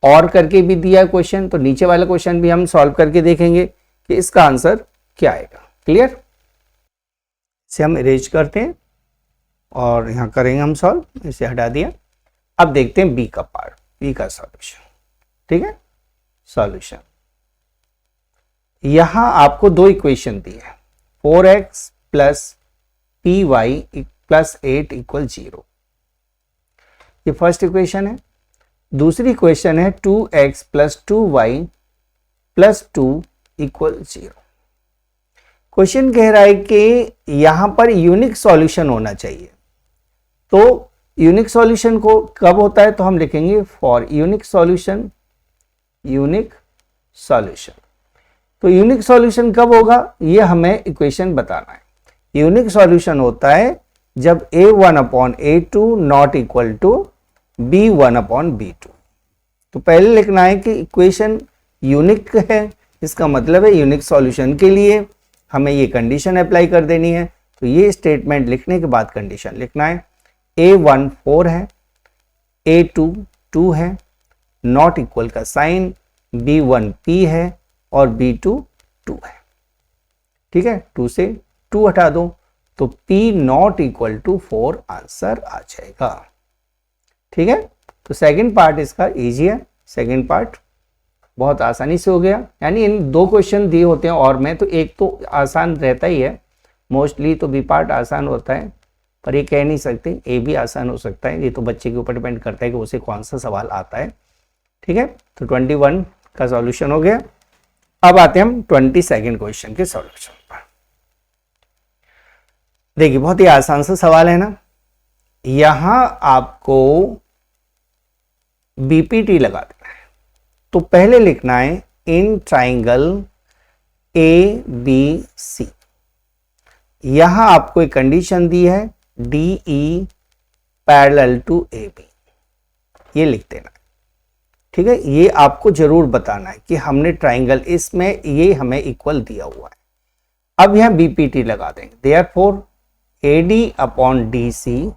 और करके भी दिया क्वेश्चन, तो नीचे वाला क्वेश्चन भी हम सॉल्व करके देखेंगे कि इसका आंसर क्या आएगा। क्लियर? इसे हम इरेज करते हैं और यहां करेंगे हम सॉल्व, इसे हटा दिया। अब देखते हैं बी का पार्ट, बी का सॉल्यूशन। ठीक है, सॉल्यूशन यहां आपको 2 इक्वेशन दी है, 4x plus py plus 8 equal 0, ये फर्स्ट इक्वेशन है। दूसरी इक्वेशन है 2x plus 2y plus 2 equal 0। Question कह रहा है कि यहां पर यूनिक सॉल्यूशन होना चाहिए। तो यूनिक सॉल्यूशन को कब होता है, तो हम लिखेंगे for unique solution, unique solution. तो यूनिक सॉल्यूशन कब होगा, ये हमें इक्वेशन बताना है। यूनिक सॉल्यूशन होता है जब a1/a2 not equal to b1/b2। तो पहले लिखना है कि इक्वेशन यूनिक है, इसका मतलब है यूनिक सॉल्यूशन के लिए हमें ये कंडीशन अप्लाई कर देनी है। तो ये स्टेटमेंट लिखने के बाद कंडीशन लिखना है, a1 4 है, a2 2 है, नॉट इक्वल का साइन, b1 p है और b2 2 है। ठीक है, 2 से 2 हटा दो तो p not equal to 4 answer आ जाएगा। ठीक है, तो सेकंड पार्ट इसका इजी है, सेकंड पार्ट बहुत आसानी से हो गया। यानी इन 2 क्वेश्चन दिए होते हैं और में, तो एक तो आसान रहता ही है, मोस्टली तो बी पार्ट आसान होता है, पर ये कह नहीं सकते ए भी आसान हो सकता है, ये तो बच्चे के ऊपर डिपेंड करता है कि उसे कौन सा सवाल आता है। ठीक है, तो 21 का सॉल्यूशन हो गया। अब आते हैं हम 22 क्वेश्चन के सॉल्यूशन पर। देखिए बहुत ही आसान सा सवाल है ना, यहां आपको बीपीटी लगा देना है। तो पहले लिखना है इन ट्राइंगल ए बी सी, यहां आपको एक कंडीशन दी है D E parallel to A B, ये लिख देना। ठीक है, ये आपको जरूर बताना है कि हमने ट्राइंगल इसमें ये हमें इक्वल दिया हुआ है। अब यहां बीपीटी लगा देंगे, therefore AD upon D C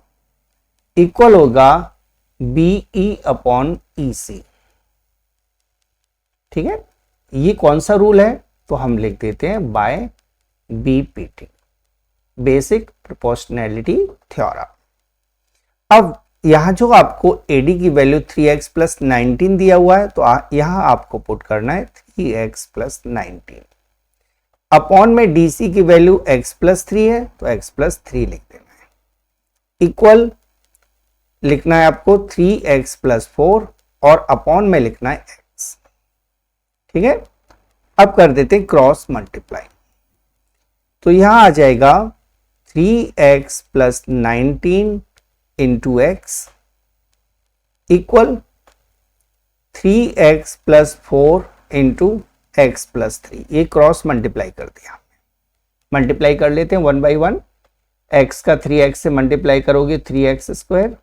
equal होगा बीई अपॉन ई सी। ठीक है, ये कौन सा रूल है, तो हम लिख देते हैं by BPT. Basic proportionality theorem. अब यहाँ जो आपको AD की वैल्यू 3x प्लस 19 दिया हुआ है, तो यहाँ आपको पुट करना है 3x प्लस 19 अपॉन में DC की वैल्यू x प्लस 3 है, तो x प्लस 3 लिख देना है, इक्वल लिखना है आपको 3x प्लस 4 और अपॉन में लिखना है x। ठीक है, अब कर देते हैं क्रॉस मल्टीप्लाई, तो यहां आ जाएगा 3x plus 19 into x equal 3x plus 4 into x plus 3। ये क्रॉस मल्टीप्लाई कर दिया, मल्टीप्लाई कर लेते हैं 1 बाई 1। x का 3x से मल्टीप्लाई करोगे 3x स्क्वायर,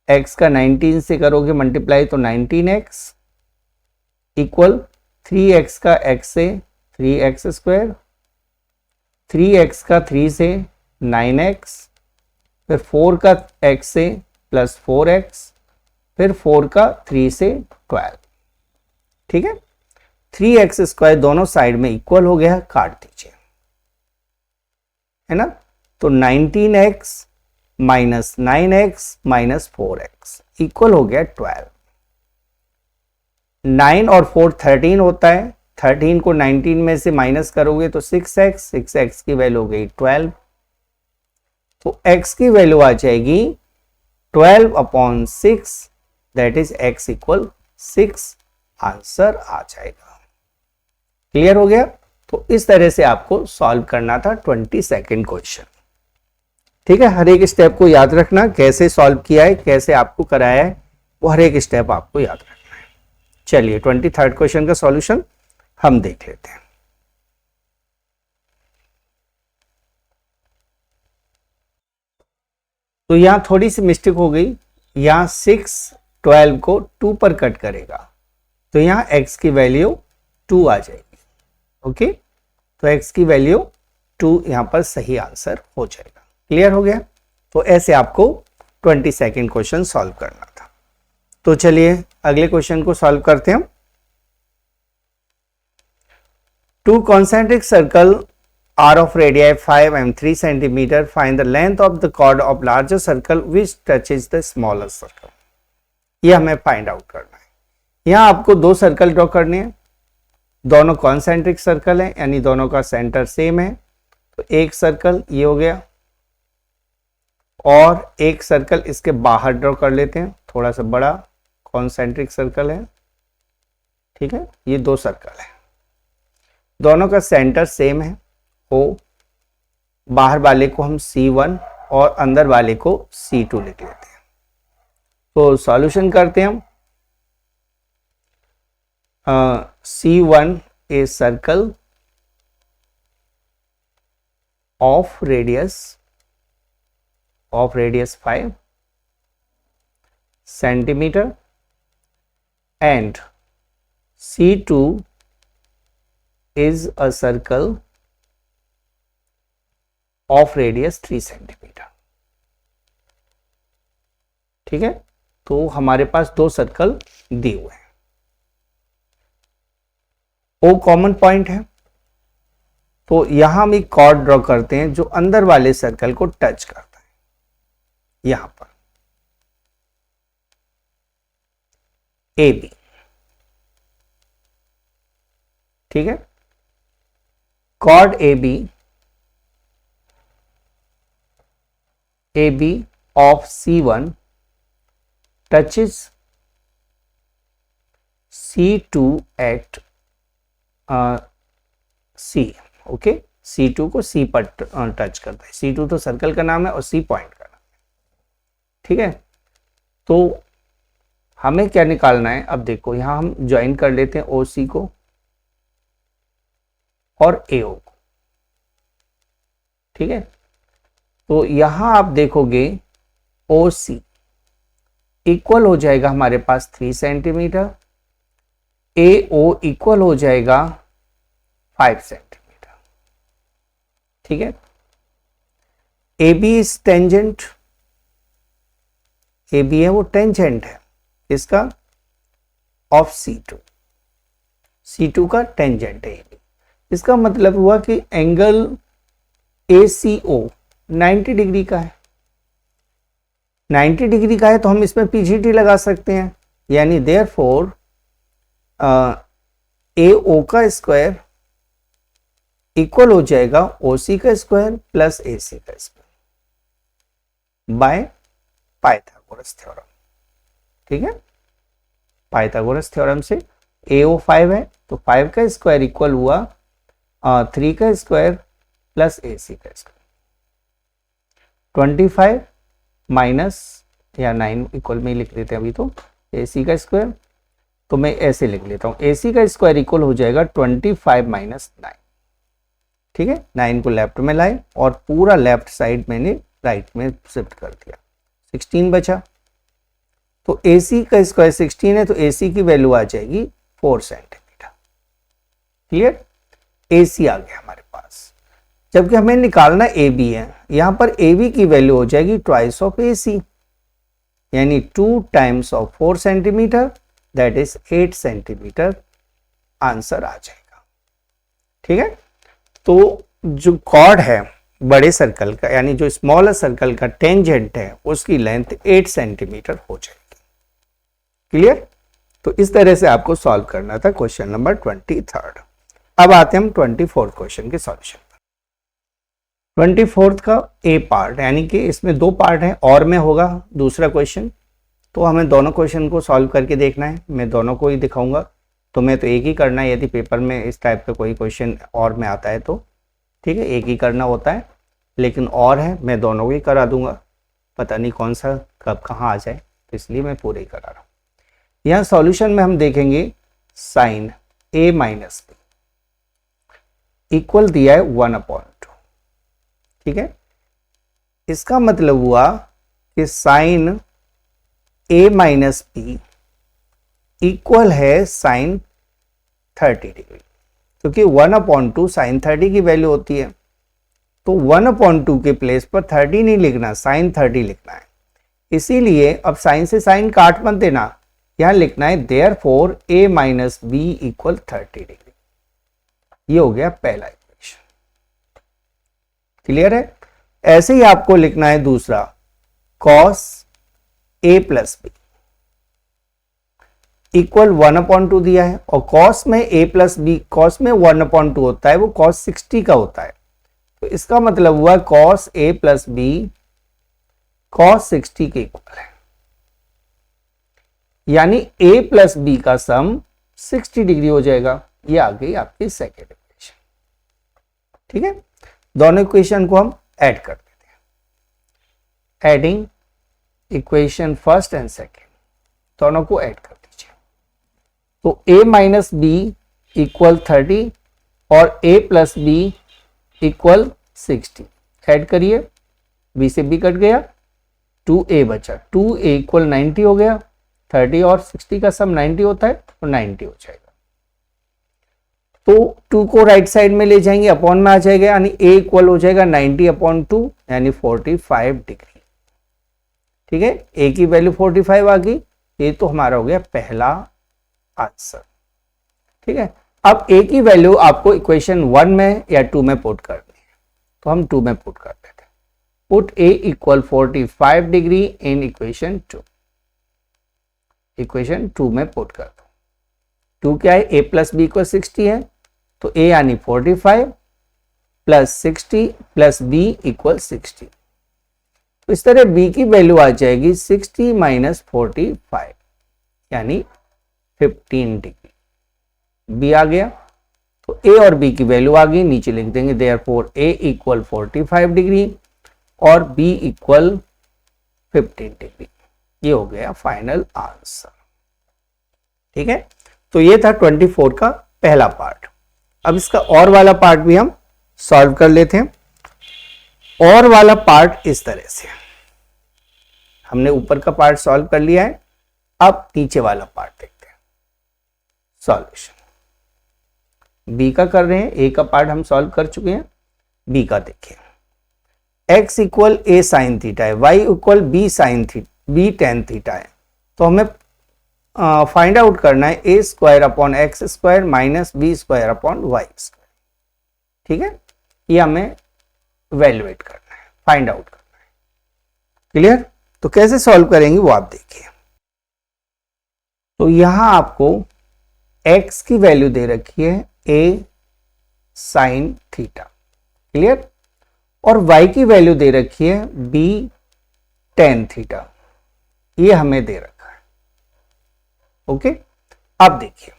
x का 19 से करोगे मल्टीप्लाई तो 19x इक्वल 3x का x से 3x स्क्वायर, 3x का 3 से 9x, फिर 4 का x से प्लस 4x, फिर 4 का 3 से 12। ठीक है, 3x स्क्वायर दोनों साइड में इक्वल हो गया, काट दीजिए, है ना। तो 19x minus 9x minus 4x equal हो गया 12। 9 और 4 13 होता है, 13 को 19 में से माइनस करोगे तो 6x, 6x की वैल्यू हो गई 12, तो x की वैल्यू आ जाएगी 12 upon 6, that is x equal 6, answer आ जाएगा। क्लियर हो गया। तो इस तरह से आपको सॉल्व करना था 22nd क्वेश्चन। ठीक है, हर एक स्टेप को याद रखना, कैसे सॉल्व किया है, कैसे आपको कराया है, वो हर एक स्टेप आपको याद रखना है। चलिए 23rd क्वेश्चन का सॉल्यूशन हम देख लेते हैं। तो यहां थोड़ी सी मिस्टेक हो गई, यहां 6 12 को 2 पर कट करेगा, तो यहां x की वैल्यू 2 आ जाएगी। ओके, तो x की वैल्यू 2 यहां पर सही आंसर हो जाएगा। क्लियर हो गया। तो ऐसे आपको 22nd क्वेश्चन सॉल्व करना था। तो चलिए अगले क्वेश्चन को सॉल्व करते हैं। To concentric circle are of radii 5 and 3 centimeter. Find the length of the chord of larger circle which touches the smaller circle. ये हमें फाइंड आउट करना है। यहाँ आपको दो सर्कल ड्रॉ करने हैं, दोनों कॉन्सेंट्रिक सर्कल हैं, यानी दोनों का सेंटर सेम है। तो एक सर्कल ये हो गया और एक सर्कल इसके बाहर ड्रॉ कर लेते हैं, थोड़ा सा बड़ा कॉन्सेंट्रिक सर्कल है। ठीक है, ये दो सर्कल है, दोनों का सेंटर सेम है O, बाहर वाले को हम C1 और अंदर वाले को C2 लिख लेते हैं। तो सॉल्यूशन करते हैं हम। C1 a circle of radius 5 centimetre and C2 is a circle of radius 3 centimetre. ठीक है, तो हमारे पास दो सर्कल दिए हुए हैं। ओ कॉमन पॉइंट है, तो यहां हम एक कॉर्ड ड्रॉ करते हैं जो अंदर वाले सर्कल को टच करता है, यहां पर ए बी। ठीक है, chord AB of C1 touches C2 at C। Okay, C2 को C पर टच करता है। C2 तो सर्कल का नाम है और C पॉइंट का नाम है। ठीक है, तो हमें क्या निकालना है, अब देखो यहां हम ज्वाइन कर लेते हैं OC को और AO को। ठीक है, तो यहां आप देखोगे OC इक्वल हो जाएगा हमारे पास 3 सेंटीमीटर, AO इक्वल हो जाएगा 5 सेंटीमीटर। ठीक है, AB इज टेंजेंट, AB है वो टेंजेंट है इसका ऑफ C2 का टेंजेंट है AB। इसका मतलब हुआ कि एंगल ACO 90 डिग्री का है, 90 डिग्री का है तो हम इसमें PGT लगा सकते हैं, यानी देयरफॉर AO का स्क्वायर इक्वल हो जाएगा OC का स्क्वायर प्लस AC का स्क्वायर बाय पाइथागोरस थ्योरम। ठीक है, पाइथागोरस थ्योरम से AO 5 है तो 5 का स्क्वायर इक्वल हुआ 3 का स्क्वायर प्लस AC का स्क्वायर, 25 माइनस या 9 इक्वल में लिख लेते हैं अभी तो AC का स्क्वायर, तो मैं ऐसे लिख लेता हूँ AC का स्क्वायर इक्वल हो जाएगा 25 माइनस 9। ठीक है, 9 को लेफ्ट में लाए और पूरा लेफ्ट साइड मैंने राइट में शिफ्ट कर दिया, 16 बचा। तो AC का स्क्वायर 16 है तो AC की वैल्यू आ जाएगी 4 सेंटीमीटर। क्लियर, AC आ गया हमारे पास। जबकि हमें निकालना AB है, यहां पर AB की वैल्यू हो जाएगी ट्वाइस ऑफ AC, यानी 2 times of 4 centimetre, that is 8 centimetre answer आ जाएगा। ठीक है, तो जो कॉर्ड है बड़े सर्कल का, यानी जो स्मॉलर सर्कल का टेंजेंट है, उसकी लेंथ 8 सेंटीमीटर हो जाएगी। क्लियर, तो इस तरह से आपको सॉल्व करना था क्वेश्चन नंबर 23। अब आते हैं हम 24 क्वेश्चन के सॉल्यूशन पर। 24 का ए पार्ट, यानी कि इसमें 2 पार्ट हैं और में होगा दूसरा क्वेश्चन, तो हमें दोनों क्वेश्चन को सॉल्व करके देखना है। मैं दोनों को ही दिखाऊंगा, तो मैं तो एक ही करना है, यदि पेपर में इस टाइप का कोई क्वेश्चन और में आता है तो ठीक है, एक ही करना होता है, लेकिन और है मैं दोनों को ही करा दूंगा, पता नहीं कौन सा कब कहाँ आ जाए, तो इसलिए मैं पूरे ही करा रहा हूँ। यहाँ सॉल्यूशन में हम देखेंगे sine A minus B equal दिया है 1/2। ठीक है, इसका मतलब हुआ कि sine A minus B equal है साइन 30 डिग्री, क्योंकि 1/2 साइन 30 की वैल्यू होती है, तो 1/2 के प्लेस पर 30 नहीं लिखना, साइन 30 लिखना है। इसीलिए अब साइन से साइन काट मत देना, यहां लिखना है therefore A minus B equal 30 degree. ये हो गया पहला इक्वेशन। क्लियर है, ऐसे ही आपको लिखना है दूसरा, cos A plus B equal 1/2 दिया है, और cos में A प्लस B, cos में 1/2 होता है, वो cos 60 का होता है, तो इसका मतलब हुआ cos A plus B cos 60 के इक्वल है, यानी A प्लस B का सम 60 डिग्री हो जाएगा। ये आ गई आपकी सेकेंड इक्वेशन। ठीक है, दोनों इक्वेशन को हम ऐड कर देते हैं। Adding equation first and second, दोनों को ऐड कर दीजिए। तो A माइनस B इक्वल 30 और A plus B equal 60, add करिए, B से B कट गया, 2A बचा, 2A इक्वल 90 हो गया, 30 और 60 का सम 90 होता है, तो 90 हो जाएगा। तो 2 को राइट साइड में ले जाएंगे, अपॉन में आ जाएगा, यानी A इक्वल हो जाएगा 90/2 यानी 45 डिग्री। ठीक है, A की वैल्यू 45 आ गई, ये तो हमारा हो गया पहला आंसर। ठीक है, अब A की वैल्यू आपको इक्वेशन 1 में या 2 में पुट करनी है, तो हम 2 में पुट कर देते हैं। Put A equal 45 degree in equation 2, equation 2 में पुट कर दो। 2 क्या है, A प्लस B को 60 है, तो A यानी 45 प्लस 60 प्लस B इक्वल 60। तो इस तरह B की वैल्यू आ जाएगी 60 माइनस 45 यानी 15 डिग्री। B आ गया, तो A और B की वैल्यू आ गई, नीचे लिख देंगे देयरफॉर A इक्वल 45 डिग्री और B इक्वल 15 डिग्री। ये हो गया फाइनल आंसर। ठीक है, तो ये था 24 का पहला पार्ट। अब इसका और वाला पार्ट भी हम सॉल्व कर लेते हैं। और वाला पार्ट इस तरह से, हमने ऊपर का पार्ट सॉल्व कर लिया है, अब नीचे वाला पार्ट देखते हैं। सॉल्यूशन बी का कर रहे हैं, ए का पार्ट हम सॉल्व कर चुके हैं, बी का देखिए। x equal A sine theta है, y equal B sine theta, B tan theta है, तो हमें फाइंड आउट करना है A square upon x square minus B square upon y square. ठीक है, ये हमें वैल्यूएट करना है, फाइंड आउट करना है। क्लियर? तो कैसे सॉल्व करेंगे वो आप देखिए। तो यहां आपको x की वैल्यू दे रखी है a साइन थीटा, क्लियर, और y की वैल्यू दे रखी है b टेन थीटा, ये हमें दे रखा है। ओके, अब देखिए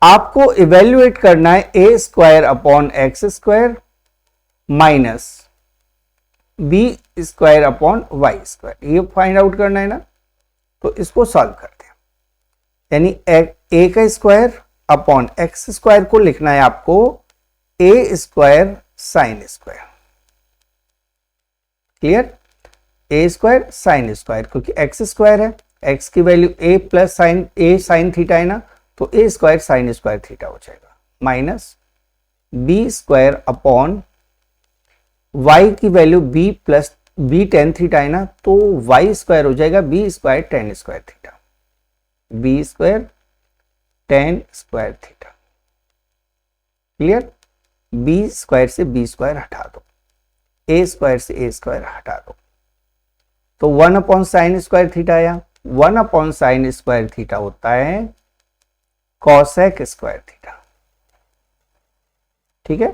आपको इवेल्युएट करना है a square upon x square minus B square upon y square, ये फाइंड आउट करना है ना। तो इसको सॉल्व करते हैं, यानी a का स्क्वायर अपॉन एक्स स्क्वायर को लिखना है आपको a square sine square, clear, a square sine square, क्योंकि एक्स स्क्वायर है, x की value a plus sign a sign theta है ना, तो a square sine square theta हो जाएगा, minus b square upon y की value b plus b ten theta है ना, तो y स्क्वायर हो जाएगा b square ten square theta, b square ten square theta, clear. b square से b square हटा दो, a स्क्वायर से a स्क्वायर हटा दो, तो 1 अपॉन साइन स्क्वायर थीटा आया। 1 अपॉन साइन स्क्वायर थीटा होता है कॉसेक स्क्वायर थीटा, ठीक है,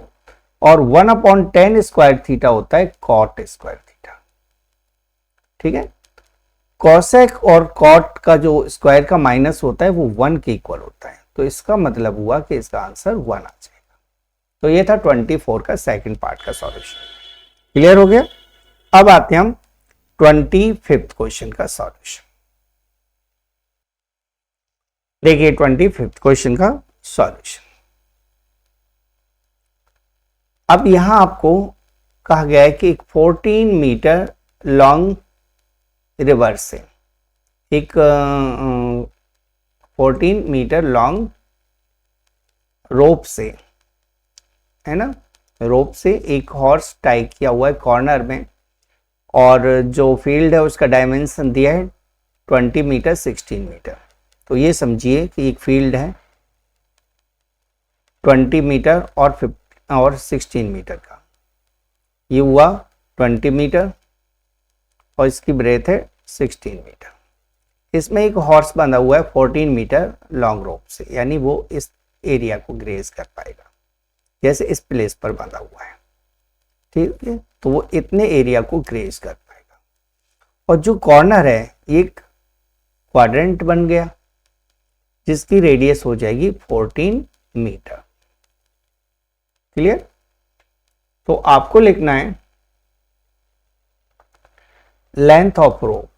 और 1 अपॉन टेन स्क्वायर थीटा होता है कॉट स्क्वायर थीटा, ठीक है। कॉसेक और कॉट का जो स्क्वायर का माइनस होता है वो 1 के इक्वल होता है, तो इसका मतलब हुआ कि इसका आंसर 1 आ जाएगा। तो ये था 24 का सेकंड पार्ट का सॉल्यूशन, क्लियर हो गया। अब आते हैं हम 25th क्वेश्चन का सॉल्यूशन। देखिए 25th क्वेश्चन का सॉल्यूशन। अब यहां आपको कहा गया है कि एक 14 मीटर लॉन्ग रिवर से, एक 14 मीटर लॉन्ग रोप से, है ना, रोप से एक हॉर्स टाई किया हुआ है कॉर्नर में, और जो फील्ड है उसका डायमेंशन दिया है 20 मीटर 16 मीटर। तो ये समझिए कि एक फील्ड है 20 मीटर और 16 मीटर का, ये हुआ 20 मीटर और इसकी ब्रेथ है 16 मीटर। इसमें एक हॉर्स बंधा हुआ है 14 मीटर लॉन्ग रोप से, यानी वो इस एरिया को ग्रेज कर पाएगा, जैसे इस प्लेस पर बंधा हुआ है, ठीक है, तो वो इतने एरिया को ग्रेज कर पाएगा। और जो कॉर्नर है एक क्वाड्रेंट बन गया जिसकी रेडियस हो जाएगी 14 मीटर, क्लियर। तो आपको लिखना है लेंथ ऑफ रोप,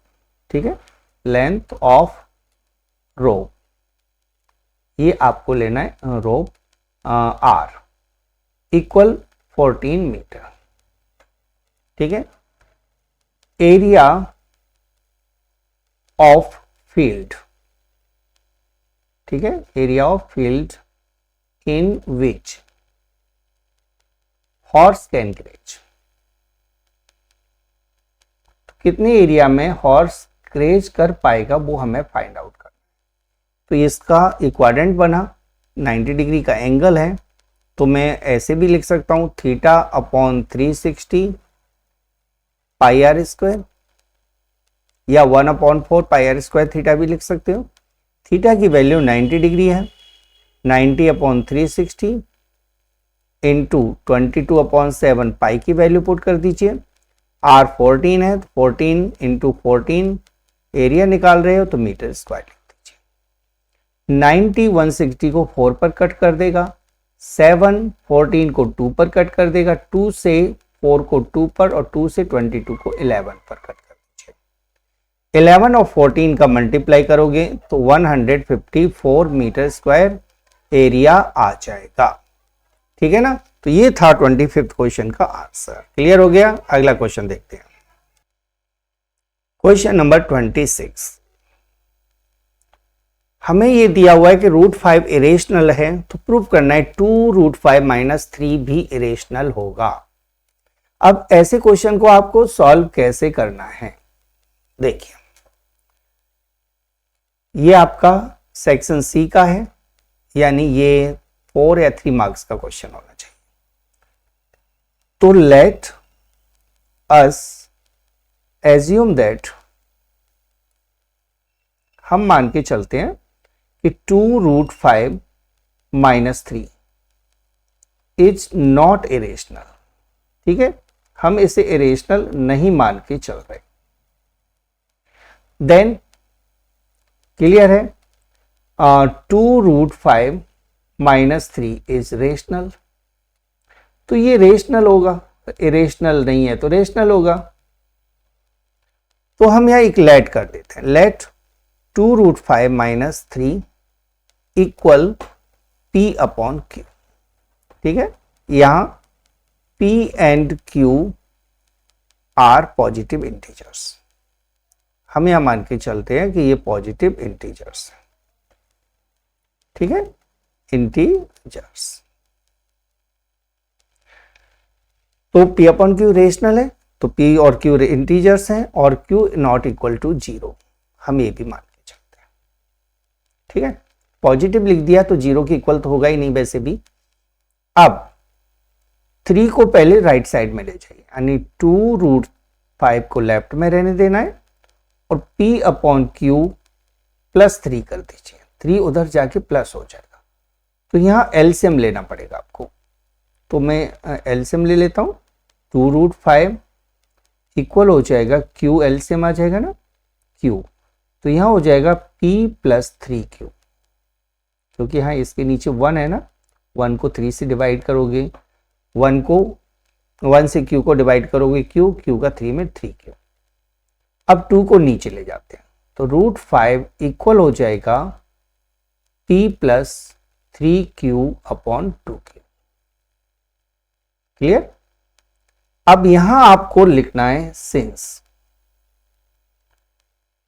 ठीक है, लेंथ ऑफ रोप, ये आपको लेना है रोप आर इक्वल 14 मीटर, ठीक है। एरिया ऑफ फील्ड, ठीक है, area of field in which horse can graze, कितने एरिया में हॉर्स ग्रेज कर पाएगा वो हमें फाइंड आउट करना है। तो इसका इक्वाड्रेंट बना, 90 डिग्री का एंगल है, तो मैं ऐसे भी लिख सकता हूं theta upon 360 pi r square, या 1 upon 4 pi r square theta भी लिख सकते हो। थीटा की वैल्यू 90 डिग्री है, 90 अपॉन 360 इंटू 22 अपॉन 7 पाई की वैल्यू पुट कर दीजिए। आर 14 है, 14 इंटू 14 एरिया निकाल रहे हो तो मीटर स्क्वायर लिख दीजिए। 90 160 को 4 पर कट कर देगा, 7 14 को 2 पर कट कर देगा, 2 से 4 को 2 पर और 2 से 22 को 11 पर कट कर दीजिए। 11 और 14 का मल्टीप्लाई करोगे तो 154 मीटर स्क्वायर एरिया आ जाएगा, ठीक है ना। तो ये था 25th क्वेश्चन का आंसर, क्लियर हो गया। अगला क्वेश्चन देखते हैं, क्वेश्चन नंबर 26। हमें ये दिया हुआ है कि √5 इरेशनल है, तो प्रूव करना है 2√5 - 3 भी इरेशनल होगा। अब ऐसे क्वेश्चन को आपको सॉल्व कैसे करना है, देखिए ये आपका सेक्शन सी का है, यानी ये 4 या 3 मार्क्स का क्वेश्चन होना चाहिए, तो लेट अस एज्यूम दैट, हम मान के चलते हैं कि 2√5 - 3 इज नॉट इरेशनल। ठीक है, हम इसे इरेशनल नहीं मान के चल रहे। देन क्लियर है, 2√5 - 3 इज रेशनल, तो ये रेशनल होगा, इरेशनल नहीं है तो रेशनल होगा। तो हम यहां एक लेट कर देते हैं, लेट 2√5 - 3 इक्वल P/Q। ठीक है, यहां P and Q are positive integers, हम यहां मान के चलते हैं कि ये पॉजिटिव इंटीजर्स है। ठीक है, इंटीजर्स। तो P/Q रेशनल है, तो P और Q इंटीजर्स हैं और Q नॉट इक्वल टू 0, हम ये भी मान के चलते हैं। ठीक है, पॉजिटिव लिख दिया तो 0 के इक्वल तो होगा ही नहीं वैसे भी। अब 3 को पहले राइट साइड में ले जाइए, यानी 2√5 को लेफ्ट में रहने देना है और P/Q +3 कर दीजिए, 3 उधर जाके प्लस हो जाएगा। तो यहां एलसीएम लेना पड़ेगा आपको, तो मैं एलसीएम ले लेता हूं। 2√5 इक्वल हो जाएगा Q, एलसीएम आ जाएगा ना Q, तो यहां हो जाएगा P + 3Q, क्योंकि यहां इसके नीचे 1 है ना, 1 को 3 से डिवाइड करोगे, 1 से Q को डिवाइड करोगे Q का 3 में 3Q। अब 2 को नीचे ले जाते हैं, तो √5 इक्वल हो जाएगा P + 3Q/2Q। क्लियर? अब यहां आपको लिखना है since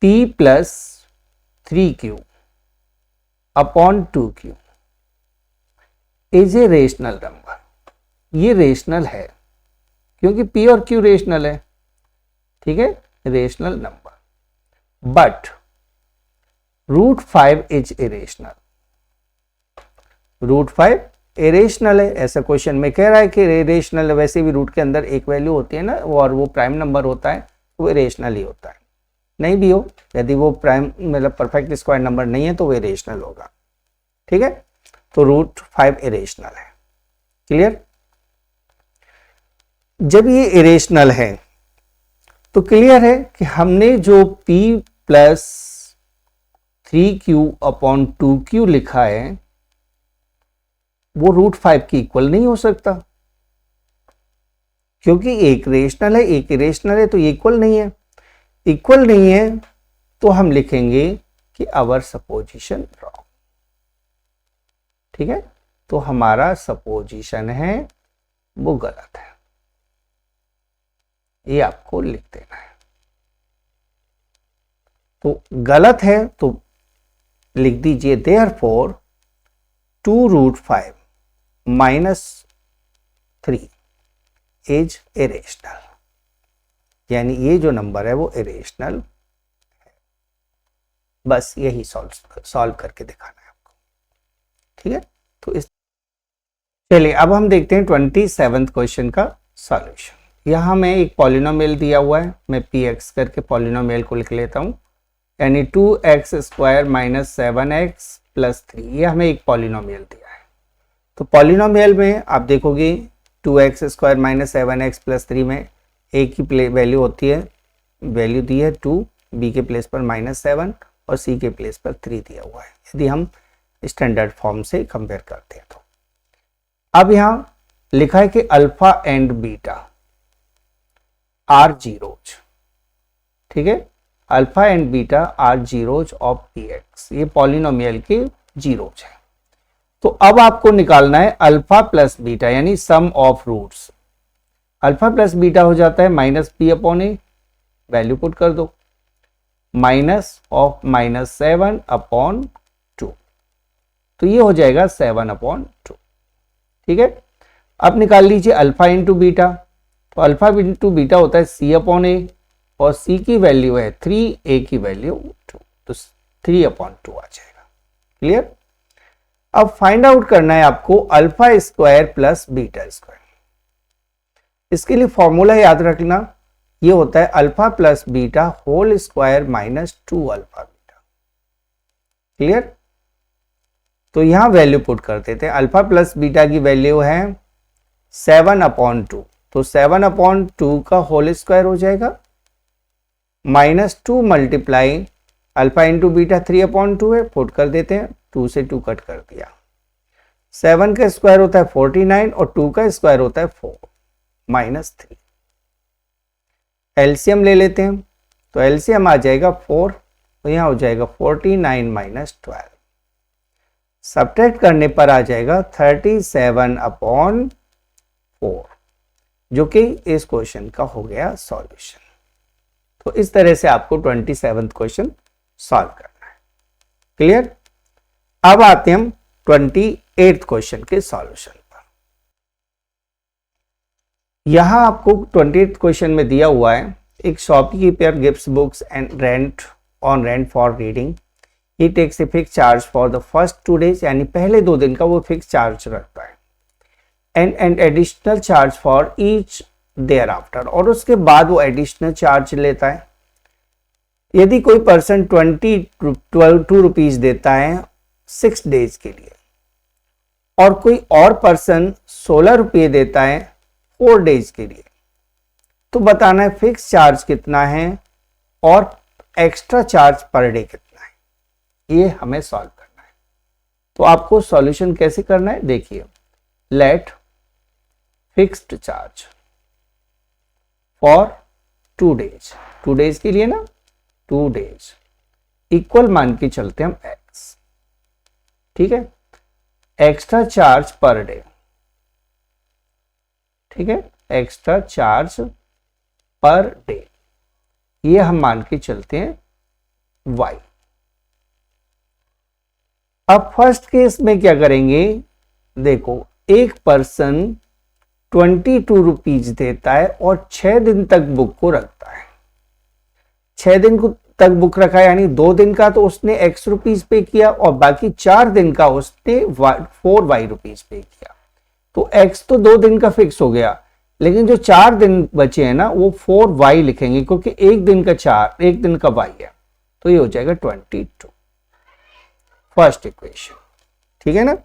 P + 3Q/2Q is a rational number. ये रेशनल है क्योंकि P और Q रेशनल है। ठीक है, rational number, but √5 is irrational. √5 irrational है, ऐसा क्वेश्चन में कह रहा है कि इरेशनल है। वैसे भी रूट के अंदर एक वैल्यू होती है ना, और वो प्राइम नंबर होता है, वो इरेशनल ही होता है। नहीं भी हो, यदि वो प्राइम मतलब परफेक्ट स्क्वायर नंबर नहीं है तो वो इरेशनल होगा। ठीक है, तो √5 इरेशनल है। क्लियर? जब ये इरेशनल है तो क्लियर है कि हमने जो P + 3Q/2Q लिखा है वो √5 के इक्वल नहीं हो सकता, क्योंकि एक रेशनल है एक इरेशनल है, तो ये इक्वल नहीं है। इक्वल नहीं है तो हम लिखेंगे कि आवर सपोजिशन रॉन्ग। ठीक है, तो हमारा सपोजिशन है वो गलत है, ये आपको लिख देना है। तो गलत है तो लिख दीजिए देयरफॉर 2√5 - 3 इज इरेशनल, यानी ये जो नंबर है वो इरेशनल है। बस यही सॉल्व करके दिखाना है आपको। ठीक है, तो इस चलिए अब हम देखते हैं 27th क्वेश्चन का सॉल्यूशन। यहां में एक पॉलिनोमियल दिया हुआ है, मैं px करके पॉलिनोमियल को लिख लेता हूं, यानी 2x² - 7x + 3, ये हमें एक पॉलिनोमियल दिया है। तो पॉलिनोमियल में आप देखोगे 2x² - 7x + 3 में a की वैल्यू होती है, वैल्यू दी है 2, b के प्लेस पर -7 और c के प्लेस पर 3 दिया हुआ है, यदि हम स्टैंडर्ड फॉर्म से कंपेयर करते हैं तो। अब यहां लिखा है कि alpha and beta are zeros. ठीक है, alpha and beta are zeros of px, ये पॉलिनोमियल के जीरोज है। तो अब आपको निकालना है अल्फा प्लस बीटा, यानी sum of roots. Alpha plus beta हो जाता है -p/a, वैल्यू पुट कर दो, -7/2, तो ये हो जाएगा 7/2। ठीक है, अब निकाल लीजिए अल्फा इंटू बीटा, तो अल्फा इंटू बीटा होता है c/a और c की वैल्यू है 3, a की वैल्यू 2, तो 3/2 आ जाएगा। क्लियर? अब फाइंड आउट करना है आपको alpha square plus beta square. इसके लिए फॉर्मूला याद रखना, ये होता है alpha plus beta whole square minus 2 alpha beta. Clear? तो यहां वैल्यू पुट करते थे, अल्फा प्लस बीटा की वैल्यू है 7/2, तो 7/2 का होल स्क्वायर हो जाएगा minus 2 multiply alpha into beta 3/2 है, पुट कर देते हैं, 2 से 2 कट कर दिया। 7 का स्क्वायर होता है 49 और 2 का स्क्वायर होता है 4 माइनस 3। एलसीएम ले लेते हैं, तो एलसीएम आ जाएगा 4, तो यहां हो जाएगा 49 माइनस 12। सब्ट्रैक्ट करने पर आ जाएगा 37/4, जो कि इस क्वेश्चन का हो गया सॉल्यूशन। तो इस तरह से आपको 27th क्वेश्चन सॉल्व करना है। क्लियर? अब आते हैं हम 28th क्वेश्चन के सॉल्यूशन पर। यहां आपको 28th क्वेश्चन में दिया हुआ है, एक shopkeeper gives books and rent for reading, he takes a fix charge for the first 2 days, यानी पहले 2 दिन का वो फिक्स चार्ज रखता है, and additional charge for each their after, और उसके बाद वो एडिशनल चार्ज लेता है। यदि कोई पर्सन 22 रुपीज देता है 6 days के लिए, और कोई और पर्सन 16 रुपये देता है 4 days के लिए, तो बताना है फिक्स चार्ज कितना है और एक्स्ट्रा चार्ज पर डे कितना है, ये हमें सॉल्व करना है। तो आपको सॉल्यूशन कैसे करना है देखिए, let fixed charge for 2 days, 2 days के लिए ना, 2 days इक्वल मान के चलते हम x, ठीक है, एक्स्ट्रा चार्ज पर डे, ठीक है, एक्स्ट्रा चार्ज पर डे, ये हम मान के चलते हैं y। अब फर्स्ट केस में क्या करेंगे, देखो एक पर्सन 22 रुपीज देता है और 6 दिन तक बुक को रखता है। 6 दिन को तक बुक रखा है, यानी 2 दिन का तो उसने x रुपीज पे किया और बाकी 4 दिन का उसने 4y रुपीज पे किया। तो x तो 2 दिन का फिक्स हो गया, लेकिन जो 4 दिन बचे हैं ना वो 4y लिखेंगे, क्योंकि एक दिन का 4, एक दिन का y है, तो ये हो जाएगा 22, फर्स्ट इक्वेशन। ठीक है ना?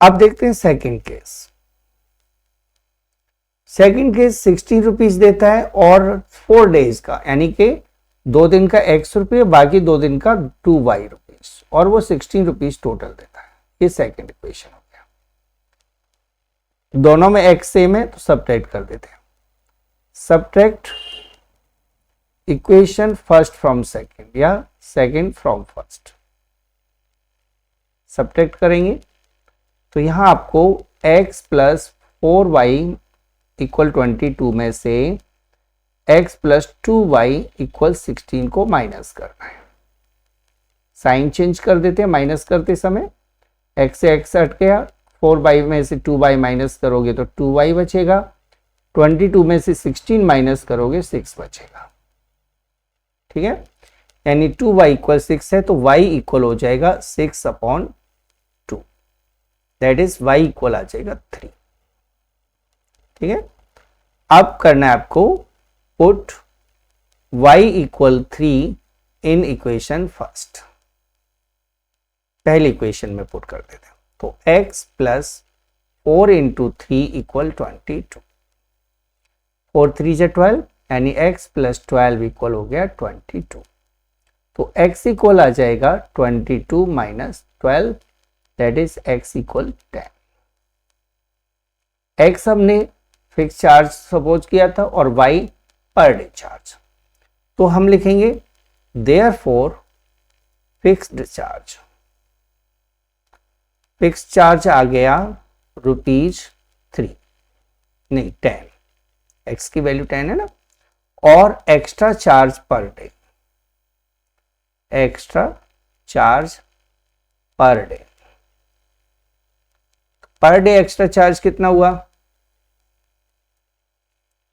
अब देखते हैं second case. Second case 16 rupees देता है और 4 days का, यानी कि 2 दिन का x रुपये, बाकी 2 दिन का 2y रुपीज, और वो 16 रुपीज टोटल देता है। ये सेकंड इक्वेशन हो गया। दोनों में x सेम है तो सब्ट्रैक्ट कर देते हैं। Subtract equation first from second या सेकंड फ्रॉम फर्स्ट। सब्ट्रैक्ट करेंगे तो यहां आपको x प्लस 4y इक्वल 22 में से x प्लस 2y इक्वल 16 को माइनस करना है। साइन चेंज कर देते हैं माइनस करते समय, x से x हट गया, 4y में से 2y माइनस करोगे तो 2y बचेगा, 22 में से 16 माइनस करोगे 6 बचेगा। ठीक है, यानी 2y इक्वल 6 है तो y इक्वल हो जाएगा 6/2, दैट इज y इक्वल आ जाएगा 3। ठीक है, अब करना है आपको put y equal 3 in equation first. पहली इक्वेशन में पुट कर देते हैं, तो x प्लस 4 इंटू 3 इक्वल 22, 4 3 जा 12, यानी x प्लस 12 इक्वल हो गया 22। तो x इक्वल आ जाएगा 22 minus 12, that is x equal 10। x हमने फिक्स चार्ज सपोज किया था और y पर डे चार्ज, तो हम लिखेंगे therefore fixed charge. Fix charge आ गया ₹3, नहीं 10, x की वैल्यू 10 है ना, और extra charge per day, extra charge per day, per day extra charge कितना हुआ,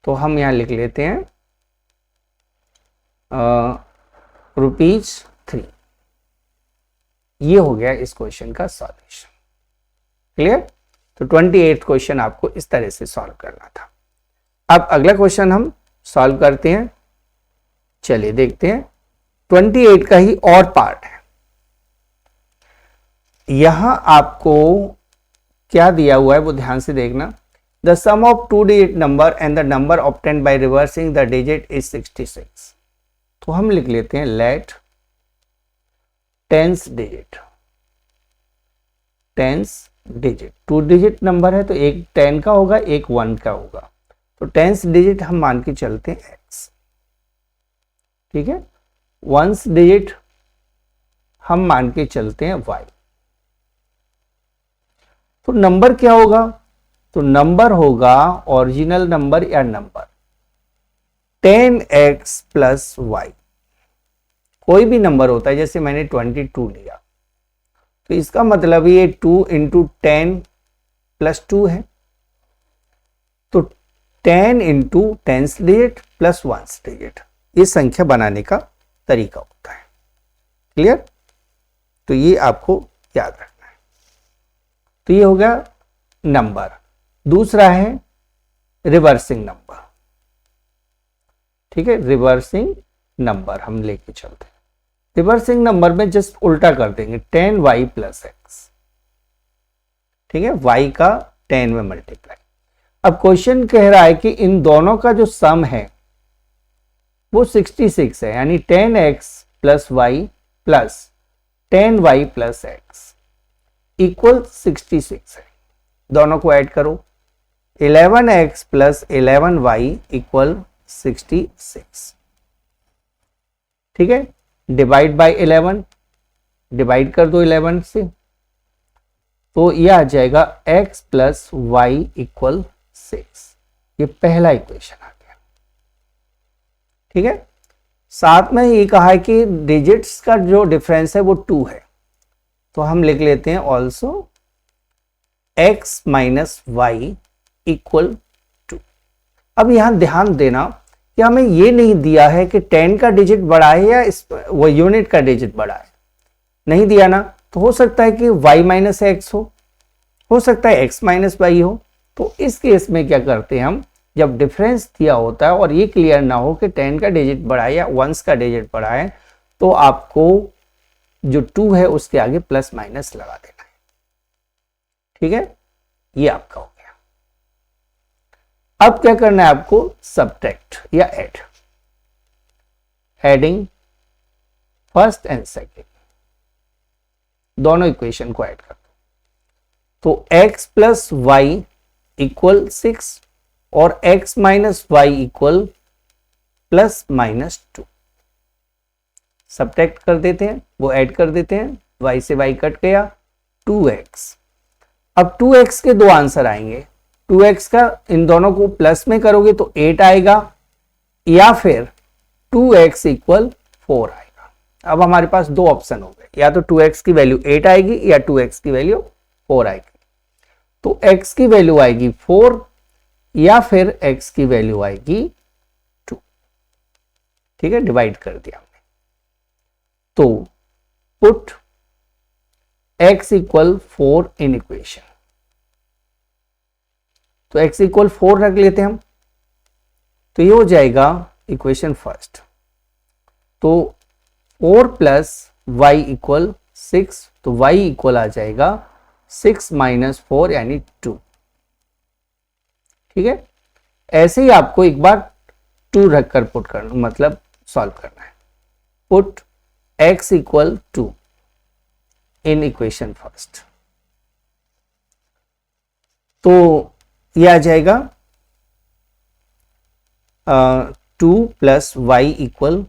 तो हम यहां लिख लेते हैं ₹3। ये हो गया इस क्वेश्चन का सॉल्यूशन। क्लियर? तो 28 क्वेश्चन आपको इस तरह से सॉल्व करना था। अब अगला क्वेश्चन हम सॉल्व करते हैं। चलिए देखते हैं, 28 का ही और पार्ट है। यहां आपको क्या दिया हुआ है वो ध्यान से देखना। The sum of 2 digit number and the number obtained by reversing the digit is 66। तो हम लिख लेते हैं let tens digit 2 digit number है तो एक 10 का होगा, एक 1 का होगा। तो टेंस डिजिट हम मान के चलते हैं x, ठीक है। वंस डिजिट हम मान के चलते हैं y। तो नंबर क्या होगा? तो नंबर होगा ओरिजिनल नंबर या नंबर 10x प्लस y। कोई भी नंबर होता है, जैसे मैंने 22 लिया तो इसका मतलब ये 2 इंटू 10 प्लस 2 है। तो 10 into tens digit plus ones digit, ये संख्या बनाने का तरीका होता है। क्लियर? तो ये आपको याद रखना है। तो ये हो गया नंबर। दूसरा है रिवर्सिंग नंबर, ठीक है। रिवर्सिंग नंबर हम लेके चलते हैं। रिवर्सिंग नंबर में जस्ट उल्टा कर देंगे 10y प्लस x, ठीक है। y का 10 में मल्टीप्लाई। अब क्वेश्चन कह रहा है कि इन दोनों का जो सम है वो 66 है, यानी 10x plus y plus 10y plus x equal 66 है। दोनों को ऐड करो, 11x प्लस 11y इक्वल 66, ठीक है। डिवाइड बाय 11, डिवाइड कर दो 11 से, तो यह आ जाएगा x प्लस वाई इक्वल 6। ये पहला इक्वेशन आ गया, ठीक है। साथ में ये कहा है कि डिजिट्स का जो डिफरेंस है वो 2 है, तो हम लिख लेते हैं also x minus y equal 2। अब यहां ध्यान देना कि हमें ये नहीं दिया है कि 10 का डिजिट बड़ा है या वो यूनिट का डिजिट बड़ा है, नहीं दिया ना। तो हो सकता है कि y माइनस एक्स हो सकता है x माइनस वाई हो। तो इस केस में क्या करते हैं हम, जब डिफरेंस दिया होता है और ये क्लियर ना हो कि 10 का डिजिट बड़ा है या वंस का डिजिट बड़ा है, तो आपको जो 2 है उसके आगे प्लस माइनस लगा देना है, ठीक है। ये आपका हो गया। अब क्या करना है आपको, सब्ट्रैक्ट या add. Adding first and second, दोनों इक्वेशन को ऐड कर दो। तो x प्लस वाई इक्वल 6 और x minus y equal plus minus 2। Subtract कर देते हैं, वो ऐड कर देते हैं। y से y कट गया, 2x। अब 2x के दो आंसर आएंगे। 2x का इन दोनों को प्लस में करोगे तो 8 आएगा, या फिर 2x इक्वल 4 आएगा। अब हमारे पास दो ऑप्शन हो गए, या तो 2x की वैल्यू 8 आएगी या 2x की वैल्यू 4 आएगी। तो x की वैल्यू आएगी 4 या फिर x की वैल्यू आएगी 2, ठीक है। डिवाइड कर दिया हमने। तो put x equal 4 in equation. तो x इक्वल 4 रख लेते हैं हम, तो ये हो जाएगा इक्वेशन फर्स्ट। तो 4 प्लस वाई इक्वल 6, तो y इक्वल आ जाएगा 6 माइनस 4 यानी 2, ठीक है। ऐसे ही आपको एक बार 2 रखकर पुट करना, मतलब सॉल्व करना है। Put x equal 2 in equation first, तो ये आ जाएगा 2 प्लस वाई इक्वल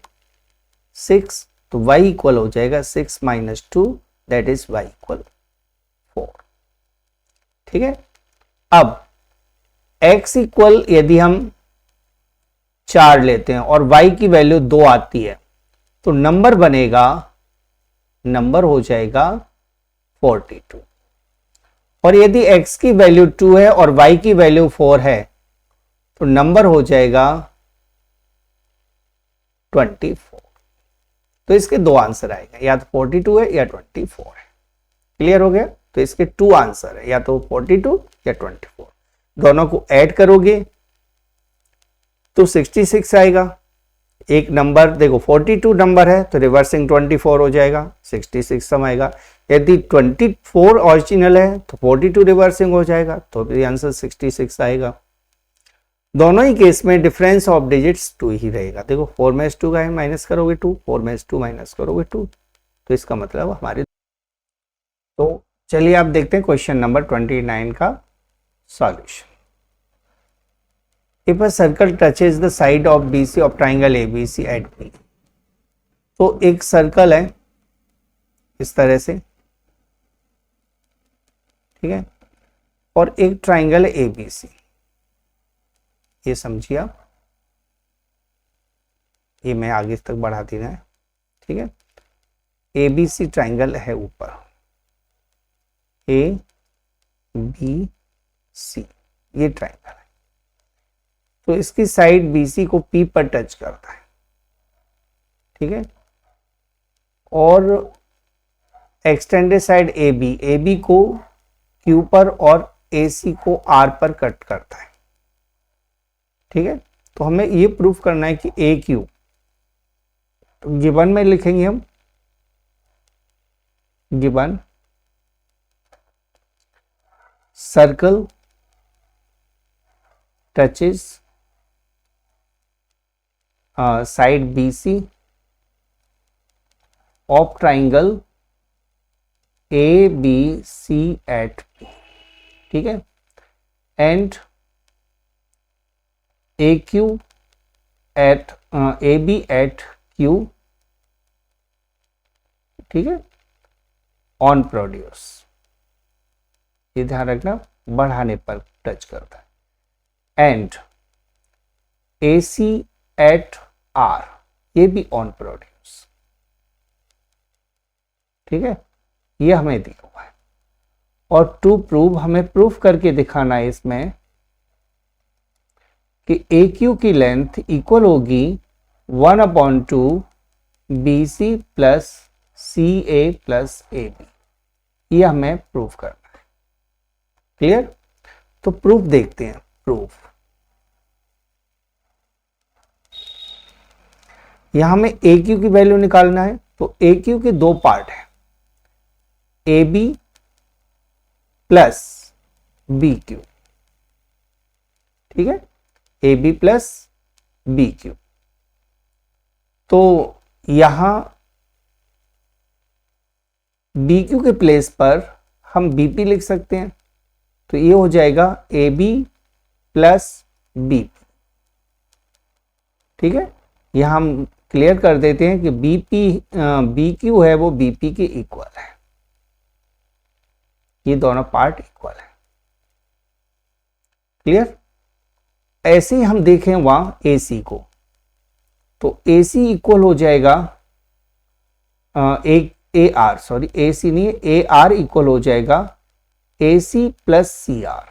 6, तो y इक्वल हो जाएगा 6 minus 2, that is y equal 4, ठीक है। अब x इक्वल यदि हम 4 लेते हैं और y की वैल्यू 2 आती है, तो नंबर बनेगा, नंबर हो जाएगा 42। और यदि x की वैल्यू 2 है और y की वैल्यू 4 है, तो नंबर हो जाएगा 24। तो इसके दो आंसर आएगा, या तो 42 है या 24 है। क्लियर हो गया? तो इसके 2 आंसर है, या तो 42 या 24। दोनों को ऐड करोगे तो 66 आएगा। एक नंबर देखो 42 नंबर है तो रिवर्सिंग 24 हो जाएगा, 66 सम आएगा। यदि 24 ओरिजिनल है तो 42 रिवर्सिंग हो जाएगा, तो भी आंसर 66 आएगा। दोनों ही केस में डिफरेंस ऑफ डिजिट्स 2 ही रहेगा। देखो 4 में 2 का माइनस करोगे 2, 4 में 2 माइनस करोगे 2, तो इसका मतलब हमारे। तो चलिए आप देखते हैं क्वेश्चन नंबर 29 का solution. If a circle touches the side of BC of triangle ABC at P, तो एक सर्कल है इस तरह से, ठीक है, और एक ट्राइंगल है ABC, ये समझिए आप, ये मैं आगे तक बढ़ा देना है, ठीक है। ABC ट्राइंगल है ऊपर, ABC ये ट्राइंगल है, तो इसकी साइड BC को P पर टच करता है, ठीक है, और एक्सटेंडेड साइड AB को Q पर और AC को R पर कट करता है, ठीक है। तो हमें ये प्रूफ करना है कि AQ, गिवन में लिखेंगे हम, given circle touches side BC of triangle ABC at P, ठीक है, and AQ at AB at Q, ठीक है, ऑन प्रोड्यूस, ये ध्यान रखना, बढ़ाने पर टच करता है, एंड AC एट R, ये भी ऑन प्रोड्यूस, ठीक है, ये हमें दिया हुआ है। और टू प्रूव, हमें प्रूफ करके दिखाना है इसमें कि AQ की लेंथ इक्वल होगी 1/2 BC plus CA plus AB, ये हमें प्रूफ करना है। क्लियर? तो प्रूफ देखते हैं। प्रूफ, यहां में AQ की वैल्यू निकालना है, तो AQ के 2 पार्ट है, AB प्लस BQ, ठीक है, AB प्लस BQ। तो यहां BQ के प्लेस पर हम BP लिख सकते हैं, तो ये हो जाएगा AB प्लस BP, ठीक है। यहां हम क्लियर कर देते हैं कि BQ है वो BP के इक्वल है, ये दोनों पार्ट इक्वल है। क्लियर? ऐसे ही हम देखें वहां AC को, तो AC इक्वल हो जाएगा AR, सॉरी AC नहीं है, AR इक्वल हो जाएगा AC प्लस CR,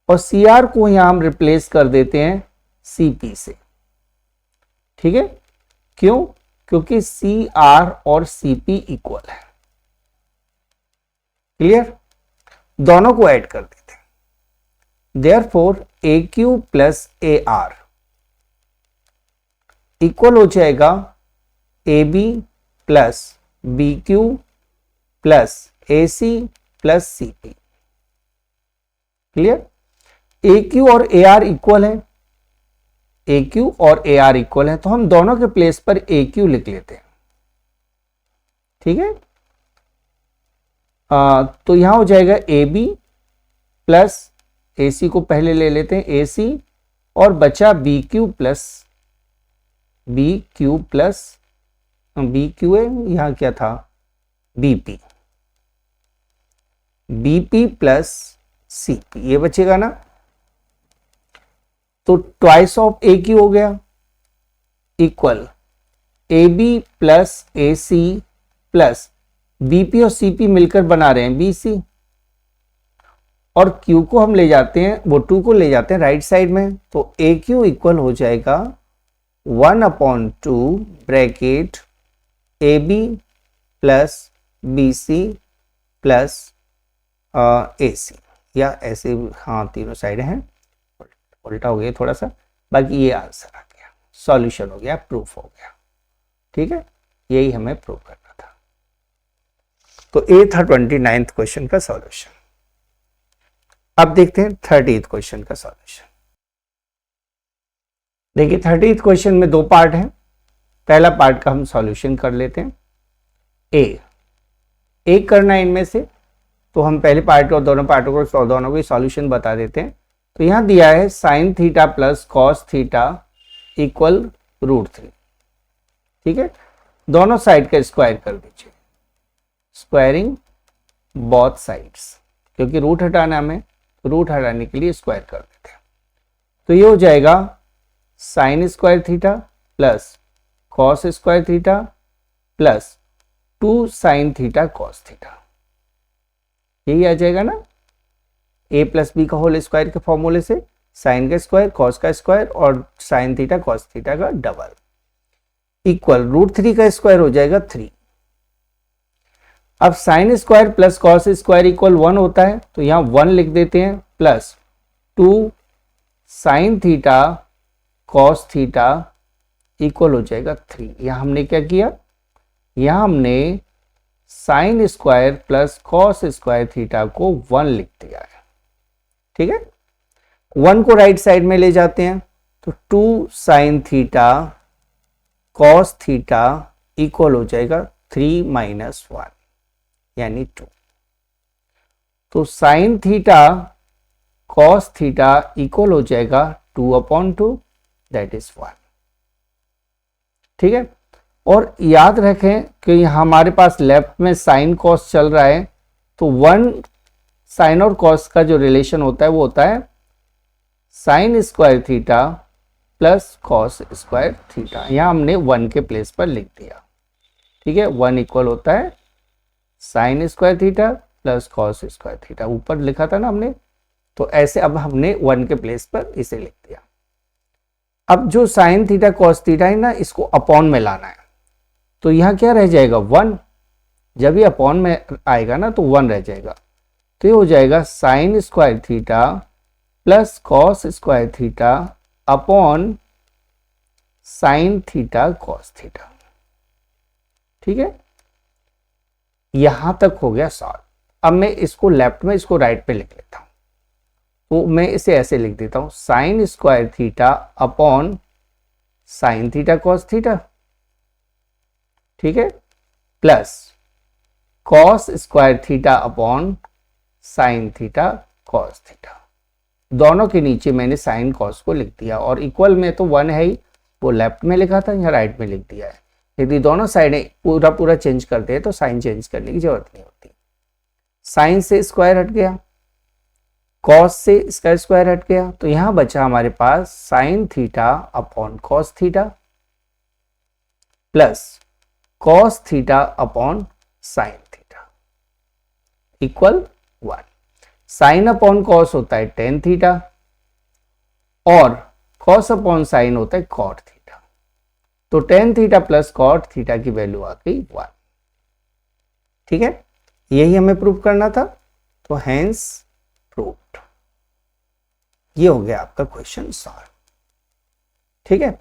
और CR को यहां हम रिप्लेस कर देते हैं CP से, ठीक है। क्यों? क्योंकि CR और CP इक्वल है। क्लियर? दोनों को ऐड कर देते हैं, therefore AQ plus AR equal हो जाएगा AB plus BQ plus AC plus CP। Clear? AQ और AR इक्वल है, AQ और AR इक्वल है, तो हम दोनों के प्लेस पर AQ लिख लेते हैं, ठीक है। तो यहां हो जाएगा AB प्लस AC को पहले ले लेते हैं AC, और बचा BQ प्लस BQ है, यहां क्या था BP प्लस CP, ये बचेगा ना। तो ट्वाइस ऑफ AQ हो गया, equal AB plus AC plus BP और CP मिलकर बना रहे हैं BC, और Q को हम ले जाते हैं, वो 2 को ले जाते हैं राइट साइड में, तो AQ इक्वल हो जाएगा 1/2 bracket AB plus BC plus AC, या ऐसे, हाँ तीनों साइड हैं, उल्टा हो गया थोड़ा सा, बाकी ये आंसर आ गया, सॉल्यूशन हो गया, प्रूफ हो गया। ठीक है, यही हमें प्रूव करना था। तो ये था 29th क्वेश्चन का सॉल्यूशन। अब देखते हैं 30th क्वेश्चन का सॉल्यूशन। देखिए 30th क्वेश्चन में दो पार्ट हैं। पहला पार्ट का हम सॉल्यूशन कर लेते हैं। एक करना है इनमें से, तो हम पहले पार्ट और दोनों पार्टों को, दोनों को सॉल्यूशन बता देते हैं। तो यहां दिया है sine theta plus cos theta equal √3। ठीक है, दोनों साइड का स्क्वायर कर दीजिए, स्क्वायरिंग बोथ साइड्स, क्योंकि रूट हटाना हमें, रूट हटाने के लिए स्क्वायर कर देते हैं। तो ये हो जाएगा sine square theta plus cos square theta plus 2 sine theta cos theta, यही आ जाएगा ना, a प्लस बी का होल स्क्वायर के फॉर्मूले से, साइन का स्क्वायर कॉस का स्क्वायर और साइन थीटा कॉस थीटा का डबल, इक्वल √3 का स्क्वायर हो जाएगा 3। अब sine square plus cos square equal 1 होता है, तो यहां 1 लिख देते हैं, plus 2 sine theta cos theta equal हो जाएगा 3। यहां हमने क्या किया, यहां हमने sine square plus cos square theta को 1 लिख दिया है। ठीक है, 1 को राइट साइड में ले जाते हैं, तो 2 sine theta cos theta equal हो जाएगा 3 - 1 यानी 2। तो sine theta cos theta equal हो जाएगा 2/2, दैट इज 1। ठीक है, और याद रखें कि हमारे पास लेफ्ट में साइन कॉस चल रहा है, तो 1 साइन और कॉस का जो रिलेशन होता है वो होता है sine square theta plus cos square theta. यहां हमने 1 के प्लेस पर लिख दिया। ठीक है, 1 इक्वल होता है sine square theta plus cos square theta, ऊपर लिखा था ना हमने, तो ऐसे अब हमने 1 के प्लेस पर इसे लिख दिया। अब जो साइन थीटा कॉस थीटा है ना, इसको अपॉन में लाना है, तो यहां क्या रह जाएगा 1, जब ये अपॉन में आएगा ना तो 1 रह जाएगा, तो ये हो जाएगा sine square theta plus cos square theta upon sine theta cos theta. ठीक है, यहां तक हो गया सॉल्व। अब मैं इसको लेफ्ट में, इसको राइट पे लिख लेता हूं, तो मैं इसे ऐसे लिख देता हूं, sine square theta upon sine theta cos theta. ठीक है, plus cos square theta upon sine theta cos theta. दोनों के नीचे मैंने साइन कॉस को लिख दिया, और इक्वल में तो 1 है ही, वो लेफ्ट में लिखा था, यहाँ राइट में लिख दिया है। यदि दोनों साइडें पूरा चेंज करते हैं तो साइन चेंज करने की जरूरत नहीं होती। साइन से स्क्वायर हट गया, कॉस से इसका स्क्वायर हट गया, तो यहां बचा हमारे पास sine theta upon cos theta plus cos theta upon sine theta equal 1। Sine upon cos होता है टेन थीटा और कॉस अपॉन साइन होता है कॉट थीटा, तो tan theta plus cot theta की वैल्यू आ गई 1। ठीक है, यही हमें प्रूव करना था, तो हेंस प्रूव्ड। ये हो गया आपका क्वेश्चन सॉल्व। ठीक है,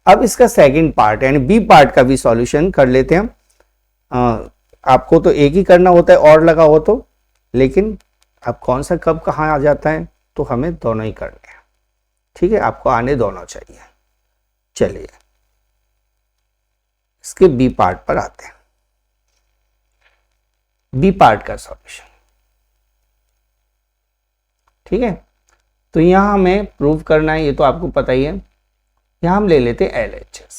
अब इसका सेकंड पार्ट यानी बी पार्ट का भी सॉल्यूशन कर लेते हैं। आपको तो एक ही करना होता है और लगा हो तो, लेकिन अब कौन सा कब कहाँ आ जाता है, तो हमें दोनों ही करने हैं। ठीक है, आपको आने दोनों चाहिए। चलिए इसके बी पार्ट पर आते हैं। बी पार्ट का सॉल्यूशन। ठीक है, तो यहां हमें प्रूव करना है, ये तो आपको पता ही है। यहां हम ले लेते हैं LHS।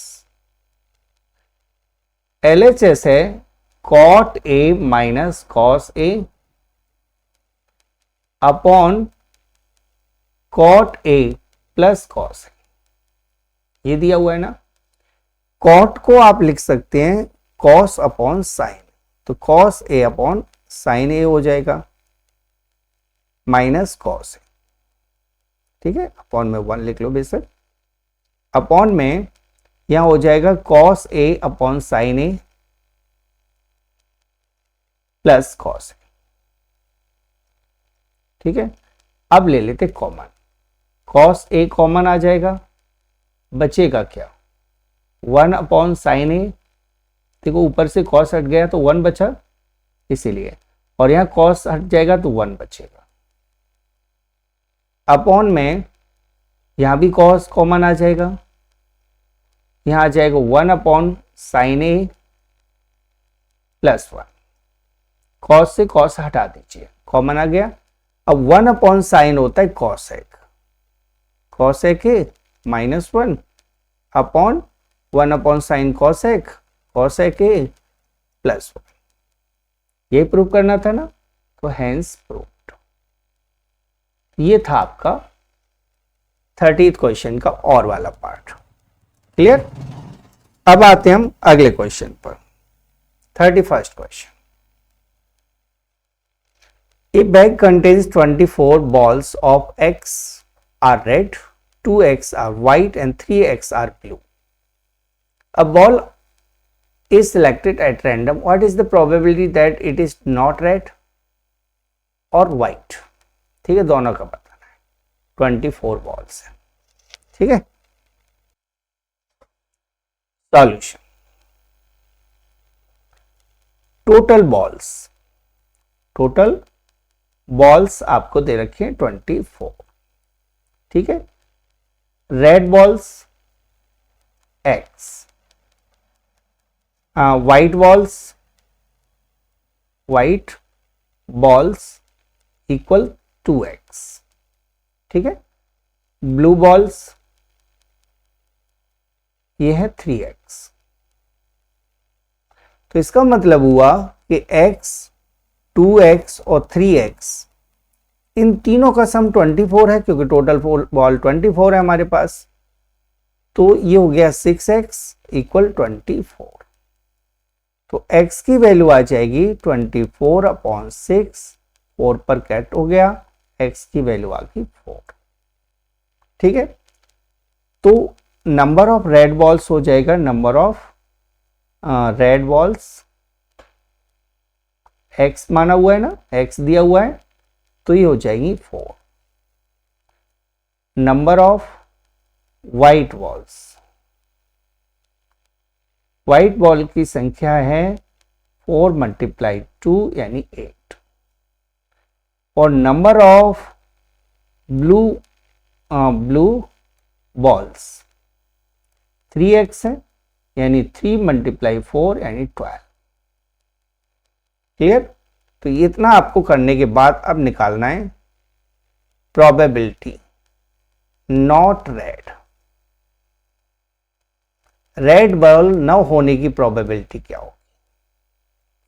LHS है cot A minus cos A upon cot A plus cos A। ये दिया हुआ है ना, cot को आप लिख सकते हैं cos अपॉन साइन, तो cos A upon sine A हो जाएगा माइनस cos A। ठीक है, अपॉन में 1 लिख लो बेशक, अपॉन में यहां हो जाएगा cos A upon sine A plus cos A। ठीक है, अब ले लेते कॉमन, कॉस ए कॉमन आ जाएगा, बचेगा क्या 1 अपॉन साइन ए, देखो ऊपर से कॉस हट गया तो 1 बचा इसीलिए, और यहाँ कॉस हट जाएगा तो 1 बचेगा, अपॉन में यहाँ भी कॉस कॉमन आ जाएगा, यहाँ आ जाएगा 1 अपॉन साइन ए प्लस 1, कॉस से कॉस हटा दीजिए, कॉमन आ गया। अब 1 अपॉन साइन होता है कॉसेक, कॉसेक ए -1 upon 1 upon sine cosec, cosec ए प्लस 1, ये प्रूव करना था ना, तो हेंस प्रूव्ड। ये था आपका 30th क्वेश्चन का और वाला पार्ट, क्लियर। अब आते हैं हम अगले क्वेश्चन पर, 31st question. A bag contains 24 balls of X are red, 2X are white and 3X are blue. A ball is selected at random. What is the probability that it is not red or white? ठीक है, दोनों का बताना है, 24 balls है, ठीक है। Solution, total balls आपको दे रखे हैं 24, ठीक है। Red balls X, white balls equal 2X, ठीक है। ब्लू बॉल्स ये है 3X, तो इसका मतलब हुआ कि X, 2X और 3X इन तीनों का सम 24 है, क्योंकि टोटल बॉल 24 है हमारे पास, तो ये हो गया 6X इक्वल 24, तो X की वैल्यू आ जाएगी 24 अपॉन 6, 4 पर कट हो गया, X की वैल्यू आ गई 4, ठीक है। तो नंबर ऑफ रेड बॉल्स हो जाएगा, number of red balls X माना हुआ है ना, X दिया हुआ है, तो ये हो जाएगी 4। नंबर ऑफ वाइट बॉल की संख्या है 4 × 2 यानी 8, और number of blue balls 3X है, यानी 3 × 4 यानी 12, क्लियर। तो इतना आपको करने के बाद अब निकालना है प्रोबेबिलिटी नॉट रेड बॉल न होने की प्रोबेबिलिटी क्या होगी।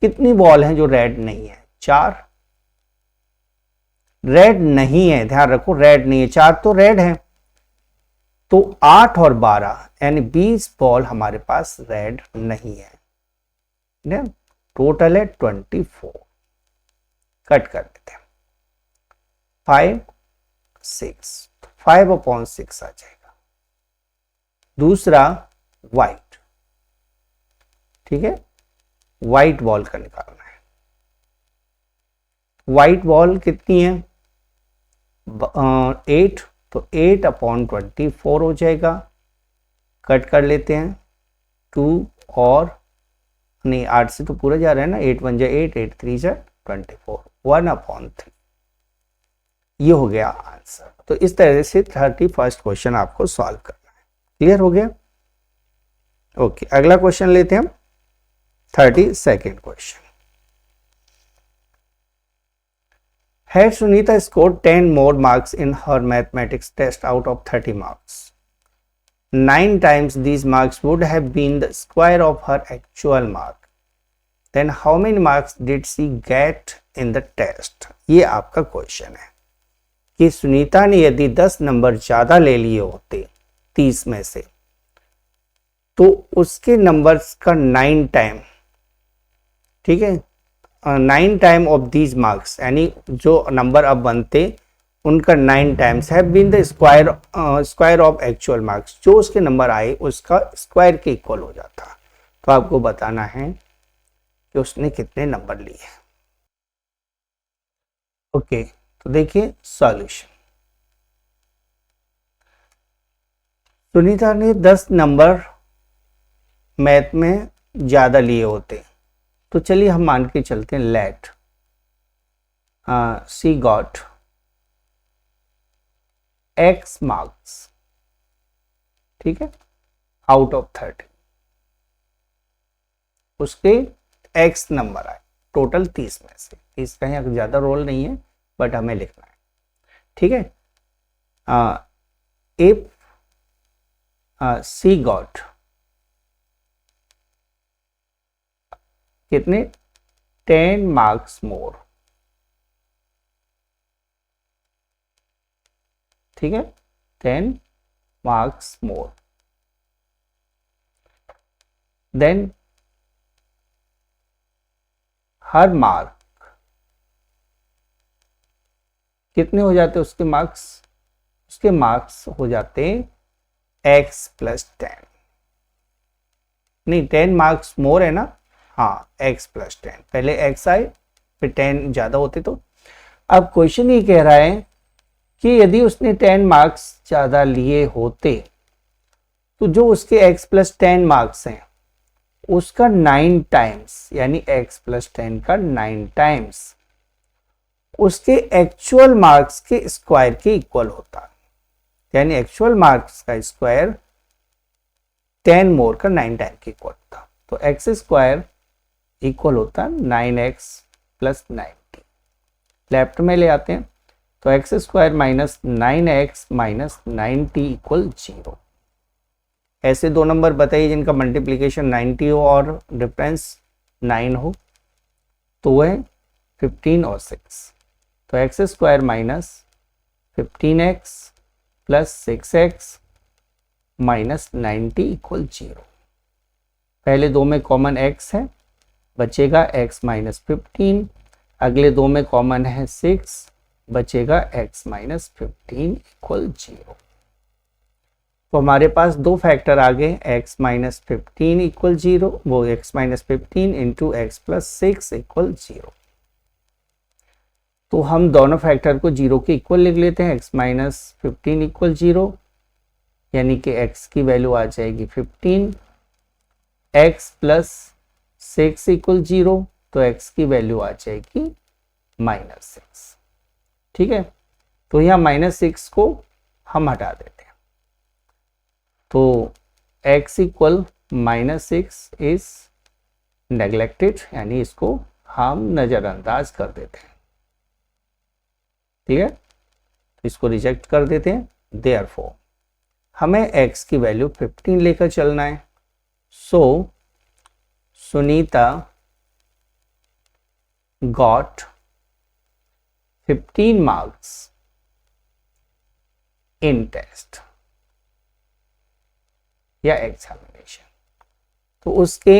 कितनी बॉल हैं जो रेड नहीं है, 4 रेड नहीं है, ध्यान रखो रेड नहीं है, 4 तो रेड है, तो 8 और 12 यानी 20 बॉल हमारे पास रेड नहीं है, टोटल है 24, कट कर देते हैं 5 6, 5 अपॉन 6 आ जाएगा। दूसरा वाइट, ठीक है, वाइट बॉल का निकालना है, वाइट बॉल कितनी है 8, तो 8 अपॉन 24 हो जाएगा, कट कर लेते हैं 2 और नहीं 8 से तो पूरा जा रहा है ना, 8 1 जा 8, 8 3 जा 24, 1 अपॉन 3, ये हो गया आंसर। तो इस तरह से 31st क्वेश्चन आपको सॉल्व करना है, क्लियर हो गया। ओके, अगला क्वेश्चन लेते हैं हम 32nd question. Had Sunita scored 10 more marks in her mathematics test out of 30 marks, 9 times these marks would have been the square of her actual mark, then how many marks did she get in the test? ये आपका question है कि सुनीता ने यदि 10 number ज्यादा ले लिए होते 30 में से, तो उसके नंबर्स का 9 टाइम, ठीक है, 9 टाइम ऑफ दीज मार्क्स, यानी जो नंबर अब बनते उनका 9 times have been the square of actual marks, जो उसके नंबर आए उसका स्क्वायर के इक्वल हो जाता। तो आपको बताना है कि उसने कितने नंबर लिए। ओके, तो देखिए सॉल्यूशन, सुनीता ने 10 नंबर मैथ में ज़्यादा लिए होते, तो चलिए हम मान के चलते हैं let see got x marks, ठीक है, आउट ऑफ 30, उसके x नंबर आए टोटल 30 में से। 30 का यहाँ ज़्यादा रोल नहीं है बट हमें लिखना है, ठीक है। इफ सी गॉट कितने 10 मार्क्स मोर, ठीक है, 10 मार्क्स मोर, देन हर मार्क कितने हो जाते उसके मार्क्स, उसके मार्क्स हो जाते x प्लस 10, नहीं 10 मार्क्स मोर है ना, हाँ x प्लस 10, पहले x आए फिर 10 ज़्यादा होते। तो अब क्वेश्चन ये कह रहा है कि यदि उसने 10 मार्क्स ज़्यादा लिए होते तो जो उसके x प्लस 10 मार्क्स हैं उसका 9 टाइम्स, यानी x प्लस 10 का 9 टाइम्स उसके एक्चुअल मार्क्स के स्क्वायर के इक्वल होता है, यानी एक्चुअल मार्क्स का स्क्वायर 10 मोर का 9 टाइम के इक्वल होता। तो एक्स स्क्वायर इक्वल होता है 9x प्लस 90, लेफ्ट में ले आते हैं तो x square minus 9x minus 90 equal 0। ऐसे दो नंबर बताइए जिनका मल्टीप्लीकेशन 90 हो और डिफरेंस 9 हो, तो वह 15 और 6, तो x square minus 15x plus 6x minus 90 equal 0। पहले दो में कॉमन x है, बचेगा x माइनस 15, अगले दो में कॉमन है 6, बचेगा x माइनस 15 इक्वल 0। तो हमारे पास दो फैक्टर आ गए, x माइनस 15 इक्वल 0, वो x minus 15 into x plus 6 equal 0। तो हम दोनों फैक्टर को 0 के इक्वल लिख लेते हैं, x माइनस 15 इक्वल 0, यानी कि x की वैल्यू आ जाएगी 15, x प्लस 6 इक्वल 0, तो x की वैल्यू आ जाएगी माइनस 6, ठीक है। तो यहाँ माइनस 6 को हम हटा देते हैं, तो x equal minus 6 is neglected, यानी इसको हम नज़रअंदाज कर देते हैं, ठीक है, तो इसको रिजेक्ट कर देते हैं। देयरफॉर हमें x की वैल्यू 15 लेकर चलना है। So Sunita got 15 marks in test या एग्जामिनेशन, तो उसके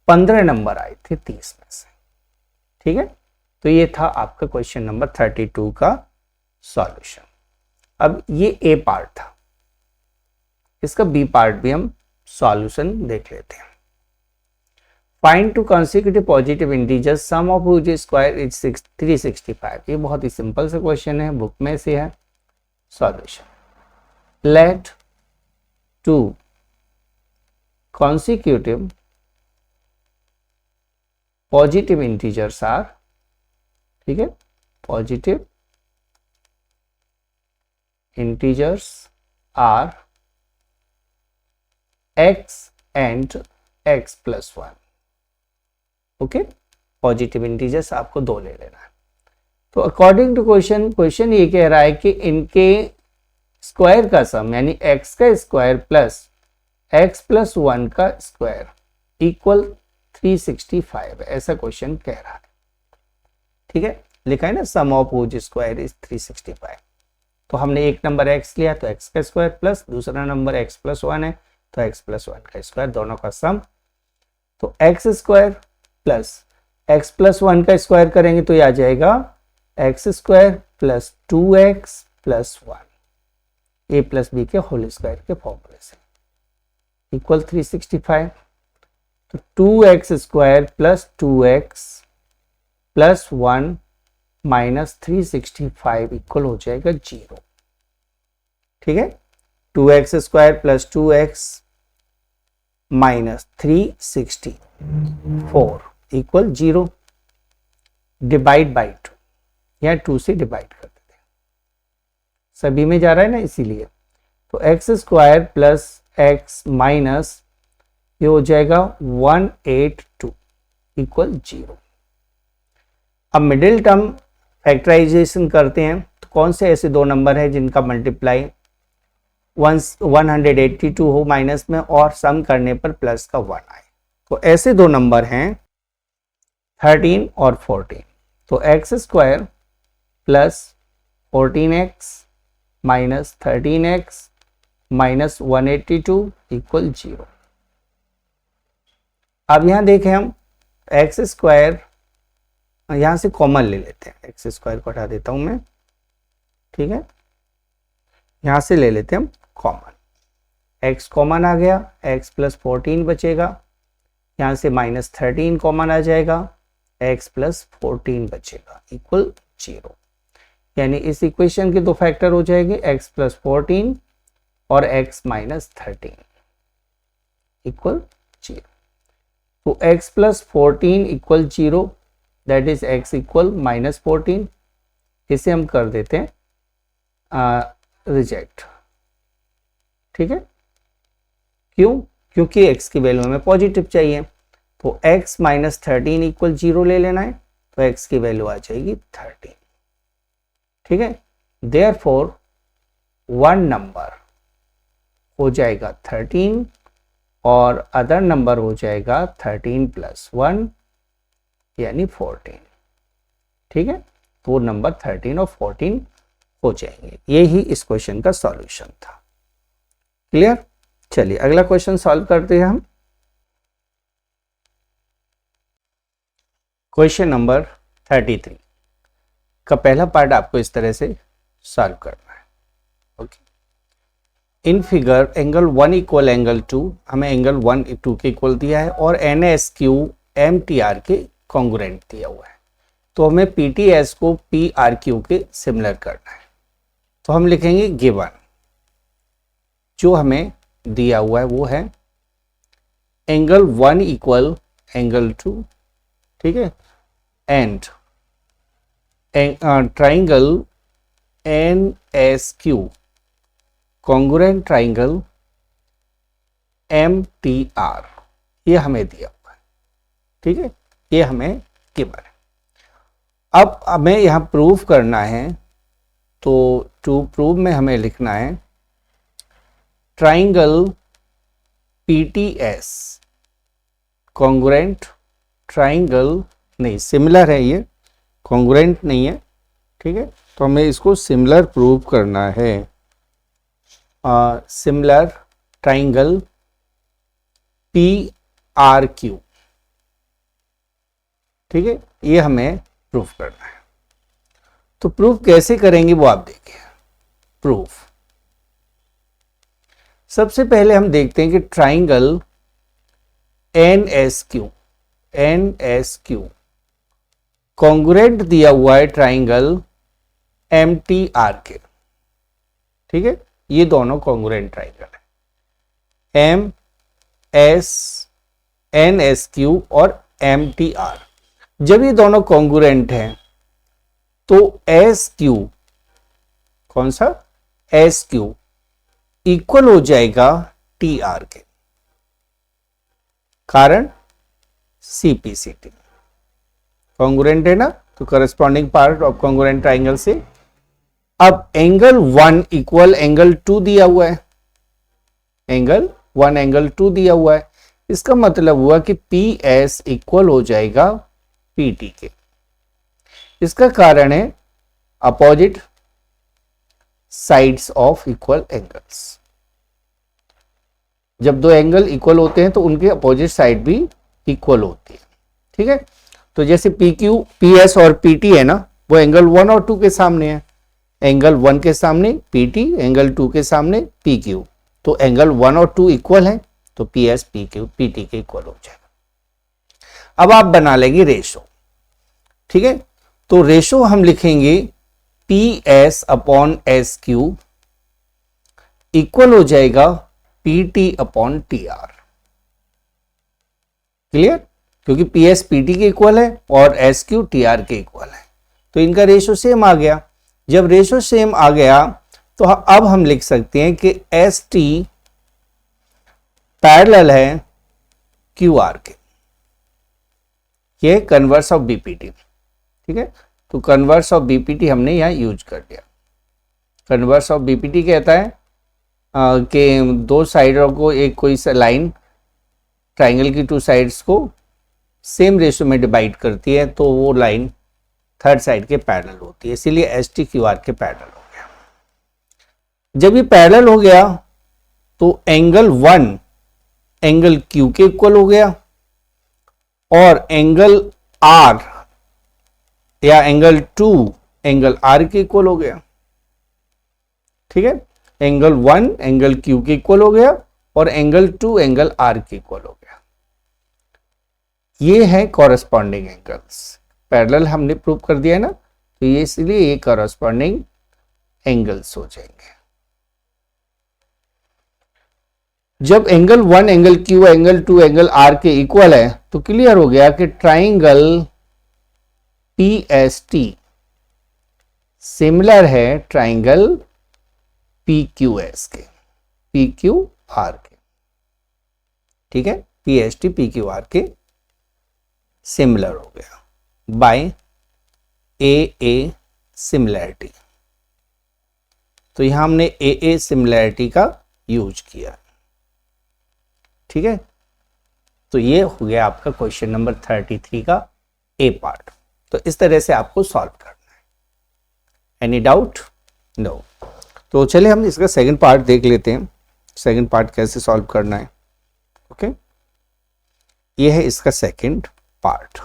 15 नंबर आए थे 30 में से, ठीक है। तो ये था आपका क्वेश्चन नंबर 32 का सॉल्यूशन। अब ये ए पार्ट था, इसका बी पार्ट भी हम सॉल्यूशन देख लेते हैं। Find two consecutive positive integers sum of which square is 365। ये बहुत ही सिंपल सा क्वेश्चन है, बुक में से है। Solution, let two consecutive positive integers are, ठीक है, positive integers are x and x plus 1, okay. Positive integers आपको दो ले लेना है। तो अकॉर्डिंग टू क्वेश्चन ये कह रहा है कि इनके स्क्वायर का सम, यानी x का स्क्वायर प्लस x प्लस 1 का स्क्वायर इक्वल 365, ऐसा क्वेश्चन कह रहा है, ठीक है। लिखा है ना सम ऑफ व्हिच स्क्वायर इज 365। तो हमने एक नंबर x लिया तो x का स्क्वायर प्लस दूसरा नंबर x प्लस 1 है तो x प्लस 1 का स्क्वायर, दोनों का सम। तो x square plus x plus 1 का स्क्वायर करेंगे तो ये आ जाएगा x square plus 2x plus 1, a plus B के होल स्क्वायर के फॉर्मूले से, इक्वल 365। तो 2x square plus 2x plus 1 minus 365 equal हो जाएगा 0। ठीक है, 2x² plus 2x minus 364 equal 0। Divide by 2, या 2 से डिवाइड कर देते हैं, सभी में जा रहा है ना इसीलिए। तो x² प्लस x माइनस ये हो जाएगा 182 इक्वल 0। अब मिडिल टर्म फैक्टराइजेशन करते हैं, तो कौन से ऐसे दो नंबर है जिनका मल्टीप्लाई 182 हो माइनस में और सम करने पर प्लस का 1 आए। तो ऐसे दो नंबर हैं 13 और 14। तो x² plus 14x minus 13x minus 182 equal 0। अब यहां देखें हम x² यहां से कॉमन ले लेते हैं, x² को हटा देता हूं मैं। ठीक है, यहां से ले लेते हैं हम कॉमन, x कॉमन आ गया, x प्लस 14 बचेगा, यहां से माइनस 13 कॉमन आ जाएगा, x प्लस 14 बचेगा इक्वल 0। यानी इस इक्वेशन के दो फैक्टर हो जाएंगे, x प्लस 14 और x माइनस 13 इक्वल 0। तो x plus 14 equal 0, that is x equal minus 14। इसे हम कर देते हैं रिजेक्ट। ठीक है, क्यों? क्योंकि x की वैल्यू हमें पॉजिटिव चाहिए। तो x माइनस 13 इक्वल 0 ले लेना है, तो x की वैल्यू आ जाएगी 13। ठीक है, देयरफॉर वन नंबर हो जाएगा 13 और अदर नंबर हो जाएगा 13 प्लस 1 यानी 14। ठीक है, तो नंबर 13 और 14 हो जाएंगे। यही इस क्वेश्चन का सॉल्यूशन था। क्लियर? चलिए अगला क्वेश्चन सॉल्व करते हैं हम। क्वेश्चन नंबर 33 का पहला पार्ट आपको इस तरह से सॉल्व करना है। Okay, in figure angle 1 equal angle 2, हमें एंगल 1 2 के इक्वल दिया है और NSQ MTR के कॉन्ग्रुएंट दिया हुआ है। तो हमें PTS को PRQ के सिमिलर करना है। तो हम लिखेंगे गिवन, जो हमें दिया हुआ है वो है एंगल 1 इक्वल एंगल 2। ठीक है, and triangle NSQ congruent triangle MTR, ये हमें दिया हुआ है। ठीक है, ये हमें गिवन है। अब हमें यहां प्रूव करना है, तो टू प्रूव में हमें लिखना है ट्राइंगल PTS कॉन्ग्रुएंट ट्राइंगल, नहीं सिमिलर है, ये कॉन्ग्रुएंट नहीं है। ठीक है, तो हमें इसको सिमिलर प्रूव करना है। Similar triangle PRQ। ठीक है, ये हमें प्रूफ करना है। तो प्रूफ कैसे करेंगे वो आप देखिए। प्रूफ, सबसे पहले हम देखते हैं कि ट्राइंगल NSQ कॉन्ग्रुएंट दिया हुआ है ट्राइंगल MTR के। ठीक है, ये दोनों कॉन्ग्रुएंट ट्राइंगल है, NSQ और MTR। जब ये दोनों कॉन्ग्रुएंट हैं तो SQ, कौन सा SQ इक्वल हो जाएगा TR के, कारण CPCT कॉन्ग्रुएंट है ना, तो corresponding part of congruent triangle से। अब एंगल 1 इक्वल एंगल 2 दिया हुआ है, एंगल 1 एंगल 2 दिया हुआ है, इसका मतलब हुआ कि PS इक्वल हो जाएगा PT के। इसका कारण है opposite sides of equal angles. जब दो एंगल इक्वल होते हैं तो उनके अपोजिट साइड भी इक्वल होती है। ठीक है, तो जैसे PQ PS और PT है ना, वो एंगल 1 और 2 के सामने है, एंगल 1 के सामने PT, एंगल 2 के सामने PQ, तो एंगल 1 और 2 इक्वल है, तो PS PQ PT के इक्वल हो जाएगा। अब आप बना लेंगे रेशो। ठीक है, तो रेशो हम लिखेंगे P S upon S Q equal हो जाएगा P T upon T R. Clear? क्योंकि पी एस पी टी के इक्वल है और एस क्यू टी आर के इक्वल है, तो इनका रेशो सेम आ गया। जब रेशो सेम आ गया तो अब हम लिख सकते हैं कि एस टी पैरेलल है क्यू आर के। ये कन्वर्स ऑफ बीपीटी, ठीक है। तो कन्वर्स ऑफ बीपीटी हमने यहां यूज कर लिया। कन्वर्स ऑफ बीपीटी कहता है कि दो साइडों को एक कोई सा लाइन ट्राइंगल की टू साइड्स को सेम रेशो में डिवाइड करती है, तो वो लाइन थर्ड साइड के पैरेलल होती है, इसीलिए एस टी क्यू आर के पैरेलल हो गया। जब ये पैरेलल हो गया तो एंगल 1 एंगल क्यू के इक्वल हो गया और एंगल आर या एंगल 2 एंगल आर के इक्वल हो गया, ठीक है। एंगल 1 एंगल क्यू के इक्वल हो गया और एंगल 2 एंगल आर के इक्वल हो गया। ये है कॉरेस्पॉन्डिंग एंगल्स। पैरेलल हमने प्रूव कर दिया है ना, तो ये इसलिए ये कॉरेस्पॉन्डिंग एंगल्स हो जाएंगे। जब angle 1 angle Q angle 2 angle R के इक्वल है तो क्लियर हो गया कि triangle P S T similar है ट्राइंगल पी क्यू एस के, पी क्यू आर के, ठीक है। P S T P Q R के सिमिलर हो गया बाय ए सिमिलैरिटी। तो यहां हमने ए सिमिलैरिटी का यूज किया, ठीक है। तो ये हो गया आपका क्वेश्चन नंबर 33 का ए पार्ट। तो इस तरह से आपको सॉल्व करना है। Any doubt? नो। तो चलिए हम इसका सेकंड पार्ट देख लेते हैं, सेकंड पार्ट कैसे सॉल्व करना है। ओके, ये है इसका सेकंड पार्ट।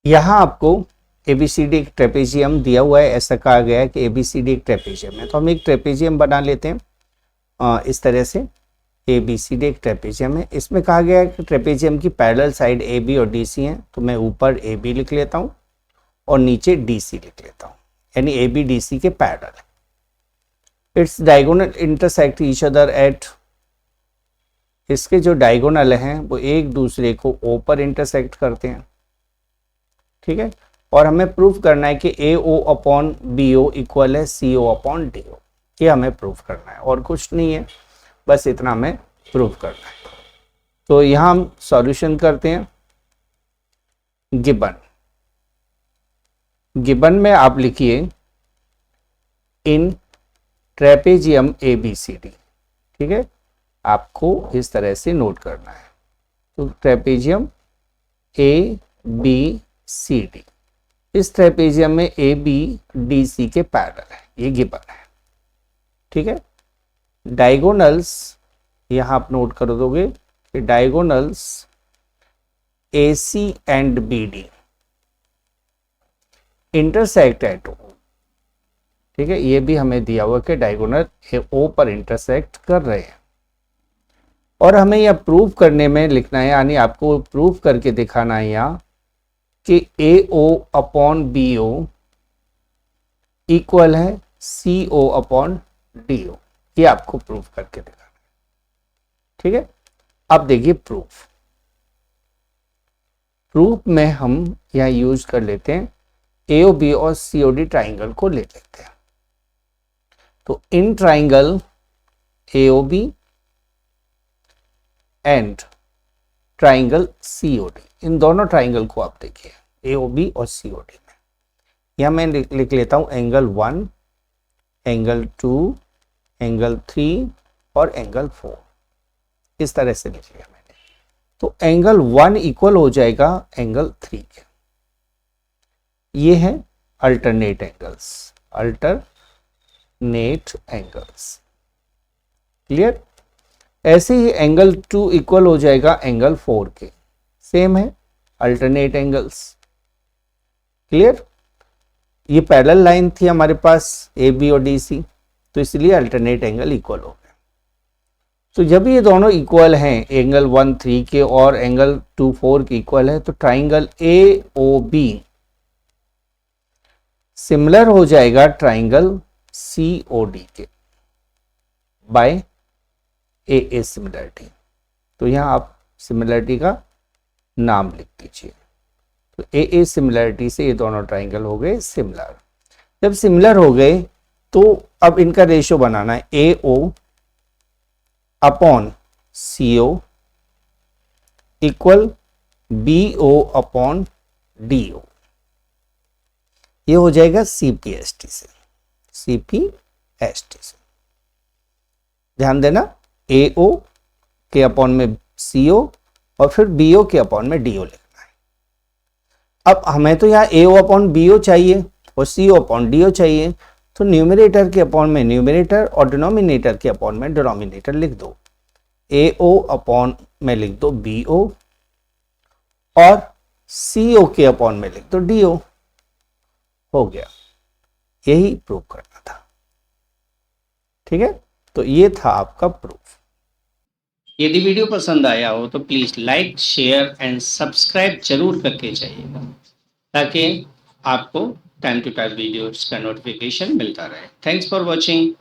यहां आपको एबीसीडी एक ट्रेपेजियम दिया हुआ है, ऐसा कहा गया है कि एबीसीडी एक ट्रेपेजियम है। तो हम एक ट्रेपेजियम बना लेते हैं इस तरह से। एबीसीडी एक ट्रेपेजियम है, इसमें कहा गया है कि ट्रेपेजियम की पैरेलल साइड ए बी और डी सी है। तो मैं ऊपर ए बी लिख लेता हूँ और नीचे डी सी लिख लेता हूँ, यानी ए बी डी सी के पैरेलल है। Its diagonal intersect each other at, इसके जो डायगोनल हैं वो एक दूसरे को ओ पर इंटरसेक्ट करते हैं, ठीक है। और हमें प्रूफ करना है कि A O upon B O equal है C O upon D O. ये हमें प्रूफ करना है और कुछ नहीं है, बस इतना हमें प्रूफ करना है। तो यहां हम सॉल्यूशन करते हैं। गिबन में आप लिखिए in trapezium A B C D, ठीक है। आपको इस तरह से नोट करना है। तो trapezium A B C D, इस ट्रेपेजियम में ए बी डी सी के पैरेलल है, ये गिबन है, ठीक है। डायगोनल्स यहां आप नोट कर दोगे कि diagonals A C and B D intersect at O, ठीक है। ये भी हमें दिया हुआ कि डायगोनल ओ पर इंटरसेक्ट कर रहे हैं और हमें यह प्रूव करने में लिखना है, यानी आपको प्रूव करके दिखाना है यहाँ कि A O upon B O equal है C O upon D O. ये आपको प्रूव करके दिखाना है, ठीक है। अब देखिए प्रूफ में हम यहां यूज कर लेते हैं ए ओ बी और सी ओ डी ट्राइंगल को ले लेते हैं। तो in triangle A O B and triangle C O D, इन दोनों ट्राइंगल को आप देखिए ए ओ बी और सी ओ डी में। यहां मैं लिख लेता हूं एंगल 1 एंगल 2 एंगल 3 और एंगल 4, इस तरह से लिख लिया मैंने। तो एंगल 1 इक्वल हो जाएगा एंगल 3 के। ये है अल्टरनेट एंगल्स, क्लियर। ऐसे ही एंगल 2 इक्वल हो जाएगा एंगल 4 के, सेम है अल्टरनेट एंगल्स, क्लियर। ये पैरेलल लाइन थी हमारे पास ए बी और डी सी, तो इसलिए अल्टरनेट एंगल इक्वल हो गए। तो जब ये दोनों इक्वल हैं, एंगल 1 3 के और एंगल 2 4 के इक्वल है, तो triangle A O B similar हो जाएगा ट्राइंगल COD के बाय AA सिमिलरिटी। तो यहाँ आप सिमिलरिटी का नाम लिख दीजिए। तो AA सिमिलरिटी से ये दोनों ट्राइंगल हो गए सिमिलर। जब सिमिलर हो गए तो अब इनका रेशियो बनाना है AO upon CO equal BO upon DO। ये हो जाएगा CPST से, CPST से। ध्यान देना AO के अपॉन में CO और फिर BO के अपॉन में DO लिखना है। अब हमें तो यहाँ AO अपॉन BO चाहिए और CO अपॉन DO चाहिए, तो न्यूमरेटर के अपॉन में न्यूमरेटर और डिनोमिनेटर के अपॉन में डिनोमिनेटर लिख दो। AO अपॉन में लिख दो BO और CO के अपॉन में लिख दो DO। हो गया, यही प्रूव करना था। ठीक है, तो ये था आपका प्रूफ। यदि वीडियो पसंद आया हो तो please like, share and subscribe जरूर करके जाइएगा, ताकि आपको टाइम टू टाइम वीडियोस का नोटिफिकेशन मिलता रहे। Thanks for watching.